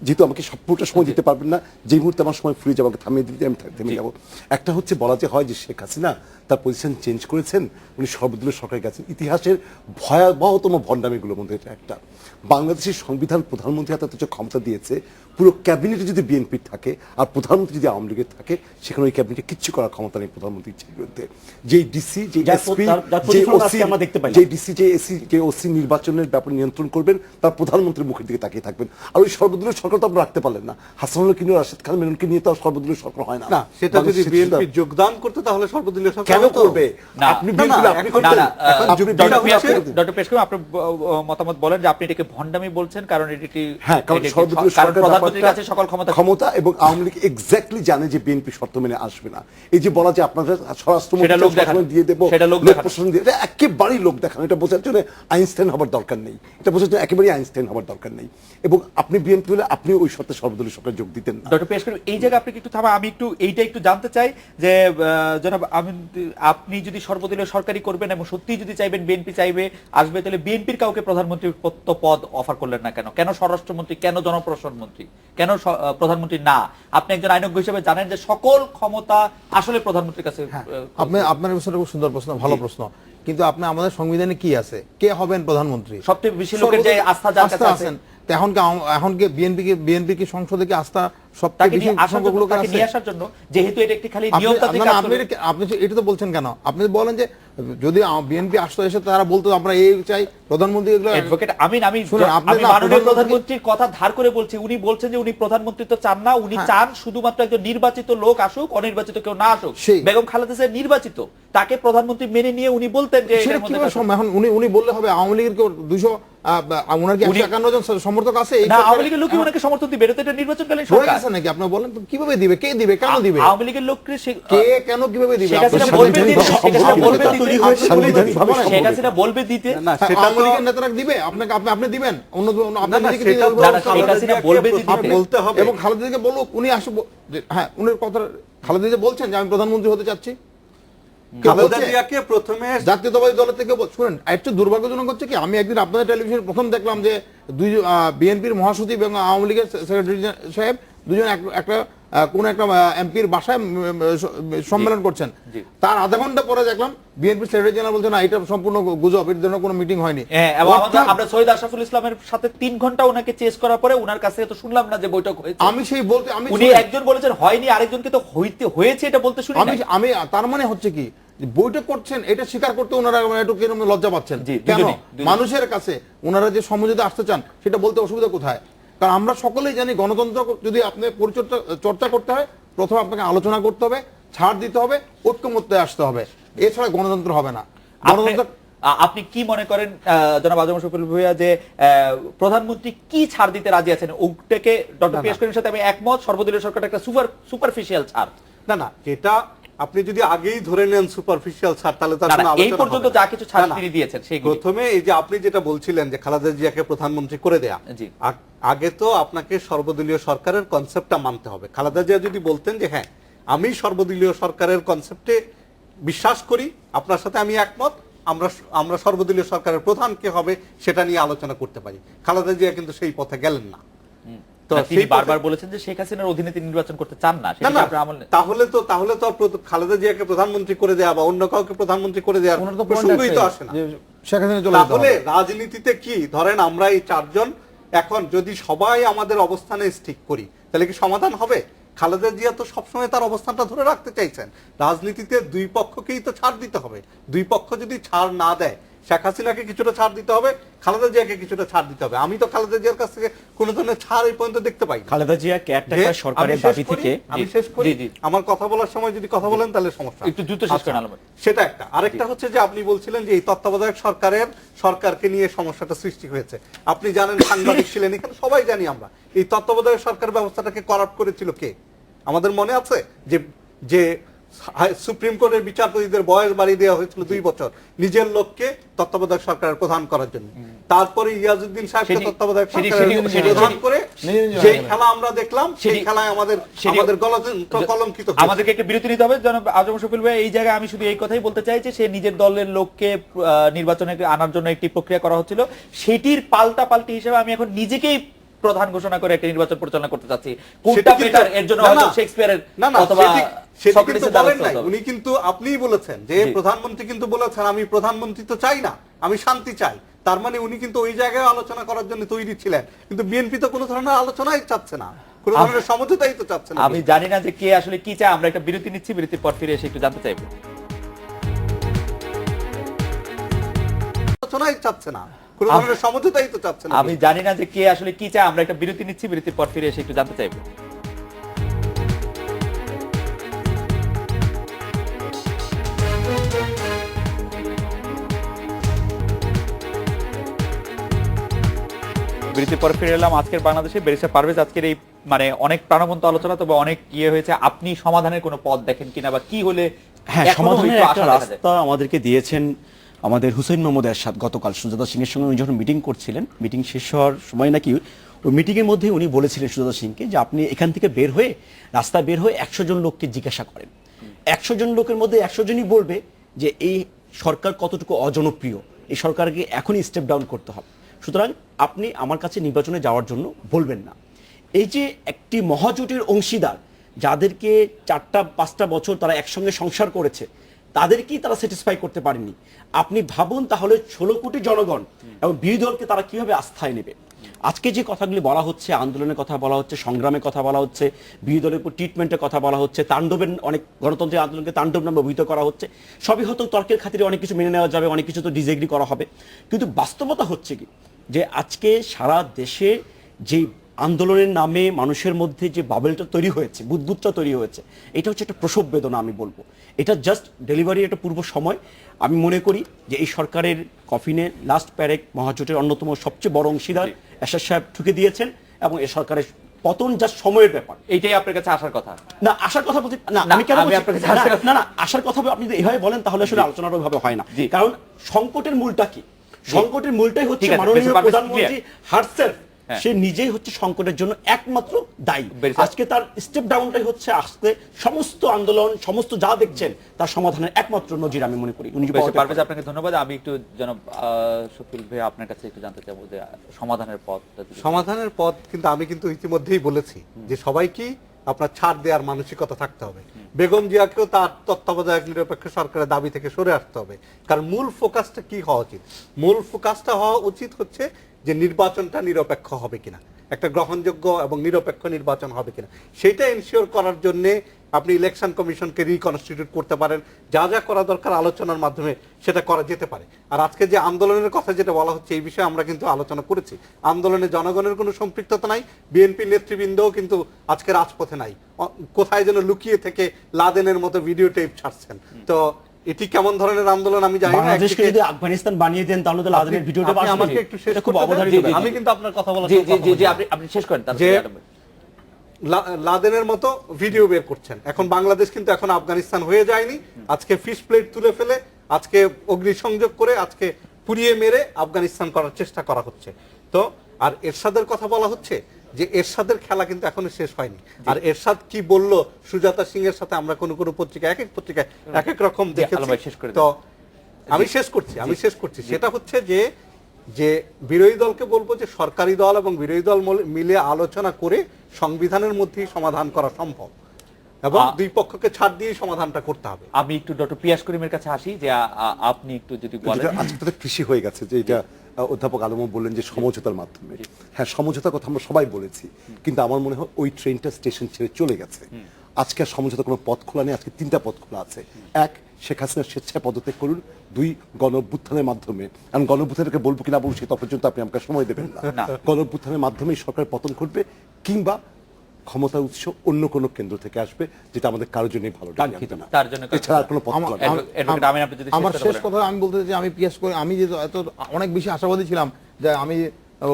যেহেতু আমাকে সবটা সময় দিতে পারবেন না, যে মুহূর্তে আমার সময় ফুরিয়ে যাবে আমাকে থামিয়ে দিতে আমি থেমে যাবো। একটা হচ্ছে বলা যে হয় যে শেখ হাসিনা তার পজিশন চেঞ্জ করেছেন, উনি সর্বদলীয় সরকারে গেছেন। ইতিহাসের ভয়াবহতম ভণ্ডামিগুলোর মধ্যে এটা একটা। বাংলাদেশের সংবিধান প্রধানমন্ত্রী হাতে যে ক্ষমতা দিয়েছে, পুরো ক্যাবিনেটে যদি বিএনপির থাকে আর প্রধানমন্ত্রী যদি আওয়ামী লীগের থাকে, সেখানে ওই ক্যাবিনেটে কিচ্ছু করার ক্ষমতা নেই প্রধানমন্ত্রীর বিরুদ্ধে। যে ডিসি, যে এসপি, যে ওসি, যে ডিসি, যে এসি, যে ওসি নির্বাচনের ব্যাপারে নিয়ন্ত্রণ করবেন, তার প্রধানমন্ত্রীর মুখের দিকে তাকিয়ে থাকবেন। আর ওই সর্বদলীয় সরকার তো আপনি রাখতে পারলেন না। হাসানুল্লাহকে নিয়ে, রাশেদ খান মেননকে নিয়ে তো সর্বদলীয় সরকার হয় না। না, সেটা যদি বিএনপি যোগদান করতে তাহলে সর্বদলীয় সরকার কেন করবে? না, আপনি না, না, আপনি এখন না, না, ডক্টর পেশ করুন আপনার মতামত বলেন যে আপনি এটাকে ভণ্ডামি বলছেন, কারণ এটি হ্যাঁ, কারণ সর্বদলীয় কারণ সরকার প্রধানমন্ত্রীর কাছে সকল ক্ষমতা এবং আওয়ামী লীগ এক্স্যাক্টলি জানে যে বিএনপি শর্ত মেনে আসবে না। এই যে বলা যে আপনাদের সেটা লোক দেখানো, স্বরাষ্ট্রমন্ত্রী দিয়ে দেবো, সেটা লোক লোক দেখানো। প্রশাসন দিয়ে, এটা একেবারেই লোক দেখানো। এটা বোঝার জন্য আইনস্টাইন হবার দরকার নেই, এটা বোঝার জন্য একেবারেই আইনস্টাইন হবার দরকার নেই। এবং আপনি বিএনপি হলে আপনি ওই শর্তে সর্বদলীয় সরকার যোগ দিতেন না। ডক্টর পেশ করুন এই জায়গায় আপনি একটু থামা, আমি একটু এইটা একটু জানতে চাই যে জনাব আপনি যদি সর্বদলীয় সরকারি করবেন এবং সত্যি যদি চাইবেন বিএনপি চাইবে আসবে, তাহলে বিএনপির কাউকে প্রধানমন্ত্রীর পদ অফার করলেন না কেন? কেন স্বরাষ্ট্রমন্ত্রী, কেন জনপ্রশাসন মন্ত্রী, কেন প্রধানমন্ত্রী না? আপনি একজন আইনজ্ঞ হিসেবে জানেন যে সকল ক্ষমতা আসলে প্রধানমন্ত্রীর কাছে। আপনার প্রশ্নটা খুব সুন্দর প্রশ্ন, ভালো প্রশ্ন। কিন্তু আপনি আমাদের সংবিধানে কি আছে, কে হবেন প্রধানমন্ত্রী? সবচেয়ে বেশি লোকের যে আস্থা যার কাছে আছে, তো এখন কি বিএনপি কি সংসদে কি আস্থা সবচেয়ে তাকে বেশি সংখ্যক লোকের আছে? নিয়ে আসার জন্য, যেহেতু এটা একটি খালি নিয়মতান্ত্রিক কাজ করবে। আপনি এটা তো বলছেন কেন? আপনি বলেন যে যদি বিএনপি আসতো, এসে তারা বলতো আমরা এই চাই প্রধানমন্ত্রী, এগুলো অ্যাডভোকেট আমিন, আমি শুনুন, আপনি না মাননীয় প্রধানমন্ত্রীর কথা ধার করে বলছি। উনি বলছেন যে উনি প্রধানমন্ত্রী তো চান না, উনি চান শুধুমাত্র একজন নির্বাচিত লোক আসুক, অনির্বাচিত কেউ না আসুক। বেগম খালেদা জিয়া নির্বাচিত, তাকে প্রধানমন্ত্রী মেনে নিয়ে উনি বলতেন যে সেটা কিভাবে সম্ভব? এখন উনি বললে হবে আওয়ামী লীগের কেউ 200 ওনার কি 151 জন সমর্থক আছে? না, আওয়ামী লীগের লোকই ওনাকে সমর্থন দিবে, এটা তো এটা নির্বাচনকালীন সরকার সরকার আছে নাকি? আপনি বলেন তো কিভাবে দিবে, কে দিবে, কেন দিবে? আওয়ামী লীগের লোককে কে কেন কিভাবে দিবে? শেখ হাসিনা বলবে দিতে, শেখ হাসিনা বলবে দিতে, শেখ হাসিনা বলবে দিতে, না, সেটা আওয়ামী লীগের নেতারা দিবে, আপনি দিবেন? অন্য আপনি নিজেকে সেটা দিয়ে তো শেখ হাসিনা বলবে দিতে বলতে হবে। এবং খালেদা জিয়াকে বলুক, উনি আসবে। হ্যাঁ, উনি কথা খালেদা জিয়া বলছেন যে আমি প্রধানমন্ত্রী হতে চাচ্ছি। খালেদা জিয়াকে প্রথমে জাতীয়তাবাদী দলের থেকে শুনেন, একটু দুর্ভাগ্যজনক হচ্ছে কি, আমি একদিন আপনাদের টেলিভিশনে প্রথম দেখলাম যে বিএনপির মহাসচিব এবং আওয়ামী লীগের সেক্রেটারি সাহেব দুজন একটা কোন একটা এমপির বাসায় সম্মেলন করছেন। তার আধা ঘন্টা পরে দেখলাম বিএনপি সেক্রেটারি জেনারেল বলছেন না, এটা সম্পূর্ণ গুজব, এর জন্য কোনো মিটিং হয়নি। আমরা সৈয়দ আশরাফুল ইসলামের সাথে 3 ঘন্টা ওনাকে চেস করার পরে ওনার কাছে তো শুনলাম না যে বৈঠক হয়েছে। আমি সেই বলতে উনি একজন বলেছেন হয়নি, আরেকজনকে তো হয়েছে এটা বলতে শুনি। আমি তার মানে হচ্ছে কি, বৈঠক করছেন এটা স্বীকার করতে ওনারা একটু কিরকম লজ্জা পাচ্ছেন কেন? মানুষের কাছে ওনারা যে সমঝোতা আসতে চান সেটা বলতে অসুবিধা কোথায়? কারণ আমরা সকলেই জানি গণতন্ত্র যদি আপনি চর্চা করতে হয়, প্রথমে আপনাকে আলোচনা করতে হবে, ছাড় দিতে হবে, ঐক্যমত্যে আসতে হবে, এছাড়া গণতন্ত্র হবে না। গণতন্ত্র আপনি কি মনে করেন জনাব আজম শফিউল ভূঁইয়া যে প্রধানমন্ত্রী কি ছাড় দিতে রাজি আছেন? ওটাকে ডক্টর পিয়াস করিমের সাথে আমি একমত, সর্বদলীয় সরকার একটা সুপারফিশিয়াল ছাড়। না, এটা আপনি যদি আগেই ধরে নেন সুপারফিশিয়াল ছাড়, তাহলে তার কোনো আলোচনা এই পর্যন্ত যা কিছু ছাড় তিনি দিয়েছেন সেই প্রথমে এই যে আপনি যেটা বলছিলেন যে খালেদা জিয়াকে প্রধানমন্ত্রী করে দেয়া, আগে তো আপনাকে সর্বদলীয় সরকারের কনসেপ্টটা মানতে হবে। খালেদা জিয়া যদি বলতেন যে হ্যাঁ আমি সর্বদলীয় সরকারের কনসেপ্টে বিশ্বাস করি, আপনার সাথে আমি একমত, আমরা সর্বদলীয় সরকারের প্রধান কে হবে সেটা নিয়ে আলোচনা করতে পারি। খালেদা জিয়া কিন্তু সেই পথে গেলেন না। তিনি বারবার বলেছেন যে শেখ হাসিনার অধীনে তিনি নির্বাচন করতে চান না। তাহলে তো খালেদা জিয়াকে প্রধানমন্ত্রী করে দেয়া বা অন্য কাউকে প্রধানমন্ত্রী করে দেওয়ার প্রসঙ্গই তো আসে না। তাহলে রাজনীতিতে কি ধরেন আমরা এই 4 জন এখন যদি সবাই আমাদের অবস্থানে স্টিক করি তাহলে কি সমাধান হবে? খালেদা জিয়া তো সবসময় তার অবস্থানটা ধরে রাখতে চাইছেন। রাজনীতিতে দুই পক্ষকেই তো ছাড় দিতে হবে। দুই পক্ষ যদি ছাড় না দেয়, শেখ হাসিনাকে কিছুটা ছাড় দিতে হবে, খালেদা জিয়াকে কিছুটা ছাড় দিতে হবে। আমি তো খালেদা জিয়ার কাছ থেকে কোনো ধরনের ছাড় এই পর্যন্ত দেখতে পাই। খালেদা জিয়া কেয়ারটেকার সরকারের দাবি থেকে আমি শেষ করি, আমার কথা বলার সময় যদি কথা বলেন তাহলে সমস্যা, একটু দ্রুত শেষ করেন। সেটা একটা। আরেকটা হচ্ছে যে আপনি বলছিলেন যে এই তত্ত্বাবধায়ক সরকারকে নিয়ে সমস্যাটা সৃষ্টি হয়েছে। আপনি জানেন, সাংবাদিক ছিলেন এখানে, সবাই জানি আমরা, এই তত্ত্বাবধায়ক সরকার ব্যবস্থাটাকে করাপ্ট করেছিল কে? আমাদের মনে আছে যে সুপ্রিম কোর্টের বিচারপতিদের বয়স বাড়িয়ে দেওয়া হয়েছিল 2 বছর নিজের লোককে তত্ত্বাবধায়ক সরকারের প্রধান করার জন্য। তারপরে ইয়াজউদ্দিন সাহেবকে সেটি- তত্ত্বাবধায়ক সেটি- সরকারের সেটি- প্রধান করে সেটি- যে খেলা আমরা দেখলাম, সেই সেটি- খেলায় আমাদের কলঙ্কিত হয়েছে। আমাদেরকে একটা বিরতি নিতে হবে। জনাব আজম শফিউল ভাই, এই জায়গায় আমি শুধু এই কথাই বলতে চাই যে সে নিজের দলের লোককে নির্বাচনে আনার জন্য একটি প্রক্রিয়া করা হচ্ছিল, সেটির পাল্টি হিসেবে আমি এখন নিজেকেই প্রধান ঘোষণা করে একটা নির্বাচন পরিচালনা করতে চাচ্ছি। কোনটা সেটি কিন্তু- বেটার, এর জন্য না, হয়তো না, শেক্সপিয়ারের না, না, অথবা সেটি কিন্তু সক্রেটিসের বলেন দ্বারস্থ নাই। হতে হবে। উনি কিন্তু আপনিই বলেছেন যে জি। প্রধানমন্ত্রী কিন্তু বলেছেন আমি প্রধানমন্ত্রী তো চাই না, আমি শান্তি চাই। তার মানে উনি কিন্তু ওই জায়গায় আলোচনা করার জন্য তৈরি ছিলেন, কিন্তু বিএনপি তো কোনো ধরনের আলোচনাই চাচ্ছে না, কোনো ধরনের সমঝোতাই তো চাচ্ছে না। আমি জানি না যে কে আসলে কি চায়। আমরা একটা বিরতি নিচ্ছি, বিরতির পর ফিরে এসে একটু জানতে চাইবো। আলোচনাই চাচ্ছে না, কোনো ধরনের সমঝোতাই তো চাচ্ছে না। আমি জানি না যে কে আসলে কি চায়। আমরা একটা বিরতি নিচ্ছি, বিরতির পর ফিরে এসে একটু জানতে চাইবো। বিরতির পর ফিরে এলাম। আজকের বাংলাদেশে ব্যারিস্টার পারভেজ, আজকের এই মানে অনেক প্রাণবন্ত আলোচনা, তবে অনেক হয়েছে। আপনি সমাধানের কোনো পথ দেখেন কিনা, বা কি হলে হ্যাঁ, এখনো সমাধানের একটু একটা আশা দেখা যায়? রাস্তা আমাদেরকে দিয়েছেন আমাদের হুসেইন মোহাম্মদ এরশাদ গতকাল সুজাতা সিং এর সঙ্গে উনি যখন মিটিং করছিলেন, মিটিং শেষ হওয়ার সময় নাকি ওই মিটিং এর মধ্যে উনি বলেছিলেন সুজাতা সিংকে যে আপনি এখান থেকে বের হয়ে রাস্তায় বের হয়ে 100 জন লোককে জিজ্ঞাসা করেন, 100 জন লোকের মধ্যে 100 জনই বলবে যে এই সরকার কতটুকু অজনপ্রিয়, এই সরকারকে এখনই স্টেপ ডাউন করতে হবে। সুতরাং আপনি আমার কাছে নির্বাচনে যাওয়ার জন্য বলবেন না। এই যে একটি মহাজোটের অংশীদার যাদেরকে 4-5টা বছর তারা একসঙ্গে সংসার করেছে, তাদেরকেই তারা স্যাটিসফাই করতে পারেনি। আপনি ভাবুন তাহলে 16 কোটি জনগণ এবং বিরোধী দলকে তারা কিভাবে আস্থায় নেবে। আজকে যে কথাগুলি বলা হচ্ছে, আন্দোলনের কথা বলা হচ্ছে, সংগ্রামের কথা বলা হচ্ছে, বিরোধী দলের উপর ট্রিটমেন্টের কথা বলা হচ্ছে, তাণ্ডবের অনেক গণতন্ত্রের আন্দোলনকে তাণ্ডব নামে অভিহিত করা হচ্ছে, সবই হয়তো তর্কের খাতিরে অনেক কিছু মেনে নেওয়া যাবে, অনেক কিছু তো ডিসএগ্রি করা হবে। কিন্তু বাস্তবতা হচ্ছে কি যে আজকে সারা দেশে যে আন্দোলনের নামে মানুষের মধ্যে যে বাবেলটা তৈরি হয়েছে, বুদবুদটা তৈরি হয়েছে, এটা হচ্ছে একটা প্রসব বেদনা। আমি বলবো এটা জাস্ট ডেলিভারির একটা পূর্ব সময়। আমি মনে করি যে এই সরকারের কফিনে লাস্ট প্যারেক মহাজোটের অন্যতম সবচেয়ে বড় অংশীদার এরশাদ সাহেব ঠুকে দিয়েছেন, এবং এই সরকারের পতন জাস্ট সময়ের ব্যাপার। এইটাই আপনার কাছে আসার কথা না, আসার কথা বলছি না, না, আমি কেন আমি বলছি? আপনার কাছে না, আসার কথা- না, না, আসার কথা আপনি যদি এভাবে বলেন তাহলে আসলে আলোচনাটা ওইভাবে হয় না। জি। কারণ সংকটের মূলটা কি? সংকটের মূলটাই হচ্ছে ঠিক আছে, মাননীয় বেশ, পারভেজ, প্রধানমন্ত্রী হারসেলফ, হ্যাঁ। সে নিজেই হচ্ছে সংকটের জন্য একমাত্র দায়ী। বেশ, আজকে তার স্টেপ ডাউনটাই হচ্ছে আজকে সমস্ত আন্দোলন, সমস্ত যা দেখছেন তার সমাধানের একমাত্র নজির আমি মনে করি উনি যে বেশ, পাওয়াতে পারভেজ, আপনাকে ধন্যবাদ। আমি একটু জনাব শফিউল ভাই আপনার কাছে একটু জানতে চাইবো যে সমাধানের পথটা যদি- সমাধানের পথ কিন্তু আমি কিন্তু ইতিমধ্যেই বলেছি যে সবাইকেই আপনার ছাড় দেওয়ার মানসিকতা থাকতে হবে। বেগম জিয়াকেও তার তত্ত্বাবধায়ক নিরপেক্ষ সরকারের দাবি থেকে সরে আসতে হবে। কারণ মূল ফোকাসটা কি হওয়া উচিত? মূল ফোকাসটা হওয়া উচিত হচ্ছে যে নির্বাচনটা নিরপেক্ষ হবে কিনা, একটা গ্রহণযোগ্য এবং নিরপেক্ষ নির্বাচন হবে কিনা, সেটা এনশিওর করার জন্য আপনি ইলেকশন কমিশনকে রিকনস্টিটিউট করতে পারেন। যা যা করা দরকার আলোচনার মাধ্যমে সেটা করা যেতে পারে। আর আজকে যে আন্দোলনের কথা যেটা বলা হচ্ছে, এই বিষয়ে আমরা কিন্তু আলোচনা করেছি। আন্দোলনে জনগণের কোনো সম্পৃক্ততা নাই, বিএনপি নেতৃবৃন্দও কিন্তু আজকে রাজপথে নাই, কোথায় যেন লুকিয়ে থেকে লাদেনের মতো ভিডিও টেপ ছাড়ছেন। তো এটি কেমন ধরনের আন্দোলন আমি জানি না। বাংলাদেশকে যদি আফগানিস্তান বানিয়ে দেন তাহলে তো লাদেনের ভিডিওটা আপনি আমাকে একটু শেষ খুব করতে দেন? অবধারিত জি, জি, ব্যাপার। আমি কিন্তু আপনার কথা বলার জি সময় জি কথা জি জি, বলছি। আপনি শেষ করেন যে লাদেনের মতো ভিডিও বের করছেন। এখন বাংলাদেশ কিন্তু এখন আফগানিস্তান হয়ে যায়নি। আজকে ফিশ প্লেট তুলে ফেলে, আজকে অগ্নিসংযোগ করে, আজকে পুড়িয়ে মেরে আফগানিস্তান করার চেষ্টা করা হচ্ছে। তো আর এরশাদের কথা বলা হচ্ছে যে এরশাদের খেলা কিন্তু এখনো শেষ হয়নি। আর এরশাদ কি বলল সুজাতা সিং এর সাথে আমরা কোন পত্রিকা এক এক পত্রিকায় এক এক রকম জি, আলম ভাই, শেষ দেখেছি। করে দিন। তো আমি শেষ করছি সেটা হচ্ছে যে বিরোধী দলকে বলবো যে সরকারি দল এবং বিরোধী দল মিলে আলোচনা করে সংবিধানের মধ্যেই সমাধান করা সম্ভব, এবং দুই পক্ষকে ছাড় দিয়ে সমাধানটা করতে হবে। আমি একটু ডক্টর পিয়াস করিমের কাছে আসি যে আপনি একটু যদি বলেন। যেটা আজকে তো কৃষি হয়ে গেছে, যে এটা অধ্যাপক আলমও বললেন যে সমঝোতার মাধ্যমে, হ্যাঁ সমঝোতার কথা আমরা সবাই বলেছি, কিন্তু আমার মনে হয় ওই ট্রেনটা স্টেশন ছেড়ে চলে গেছে। আজকে আর সমঝোতার কোনো পথ খোলা নেই। আজকে 3টা পথ খোলা আছে। এক, শেখ হাসিনা স্বেচ্ছায় পদত্যাগ করুন। 2, গণ-অভ্যুত্থানের মাধ্যমে, আমি গণ-অভ্যুত্থানকে বলবো কিনা বলবো সেটা পর্যন্ত আপনি আমাকে সময় দেবেন না। গণ-অভ্যুত্থানের মাধ্যমে সরকার পতন ঘটবে, কিংবা ক্ষমতার উৎস অন্য কোনো কেন্দ্র থেকে আসবে, যেটা আমাদের কারোর জন্যই ভালো লাগবে না। তার জন্য এছাড়া আর কোনো পথ খোলা নেই। অ্যাডভোকেট আমিন, আপনি যদি আমার শেষ শেষ কথা বলেন। কথা আমি বলতে চাই, আমি পিয়াস করে আমি যে এত অনেক বেশি আশাবাদী ছিলাম যে আমি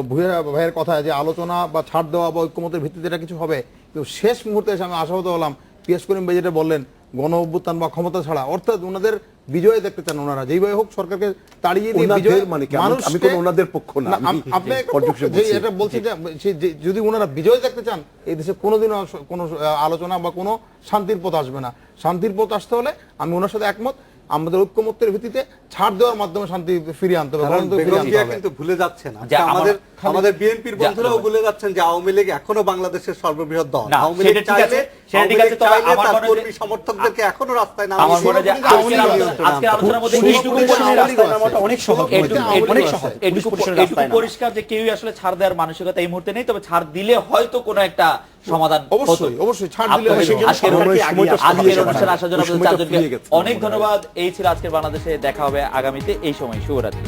ভুয়া ভাইয়ের কথা যে আলোচনা বা ছাড় দেওয়া বা ঐক্যমতের ভিত্তিতে এটা কিছু হবে, কিন্তু শেষ মুহূর্তে এসে আমি আশাহত হলাম পিয়াস করিম ভাই যেটা বললেন গণ অভ্যুত্থান বা ক্ষমতা ছাড়া, অর্থাৎ ওনাদের বিজয় দেখতে চান ওনারা, যেইভাবে হোক সরকারকে তাড়িয়ে দিয়ে ওনাদের বিজয় মানে কি? আমি কোনো ওনাদের পক্ষ না, আমি আপনি একটা পর্যবেক্ষণ যে বলছি। এটা বলছি যে যদি ওনারা বিজয় দেখতে চান এই দেশে কোনোদিনও কোনো আলোচনা বা কোনো শান্তির পথ আসবে না। শান্তির পথ আসতে হলে আমি ওনার সাথে একমত, আমাদের ঐক্যমত্যের ভিত্তিতে ছাড় দেওয়ার মাধ্যমে শান্তি ফিরিয়ে আনতে হবে, কারণ গণতন্ত্র বেগম ফিরিয়ে আনতে জিয়া হবে। কিন্তু ভুলে যাচ্ছেন যে আমাদের বিএনপির বন্ধুরাও ভুলে যাচ্ছেন যে আওয়ামী লীগ এখনো বাংলাদেশের সর্ববৃহৎ দল। না, আওয়ামী লীগ সেটা ঠিক চাইলে আছে, সেটা ঠিক আছে, তবে চাইলে আমার তার মনে হয় যে- কর্মী সমর্থকদেরকে এখনো রাস্তায় নামিয়ে আমার মনে হয় যে আওয়ামী লীগ আজকের আলোচনার মধ্যে পুলিশ এইটুকু পুলিশ পরিষ্কার- রাস্তায় নামাটা অনেক সহজ অনেক সহজ পুলিশ পুলিশের রাস্তায় না। পরিষ্কার যে কেউই আসলে ছাড় দেওয়ার মানসিকতা এই মুহূর্তে নেই, তবে ছাড় দিলে হয়তো কোনো একটা সমাধান হতো। অবশ্যই অবশ্যই ছাড় দিলে আপনাদের হয়তো। আজকের সরকারকে আজকের আগে অনুষ্ঠানে আসার জন্য ওই আপনাদের সময়টা চারজনকে ফুরিয়ে গেছে। অনেক ধন্যবাদ। এই ছিল আজকের বাংলাদেশে, দেখা হবে আগামীতে এই সময়। শুভরাত্রি।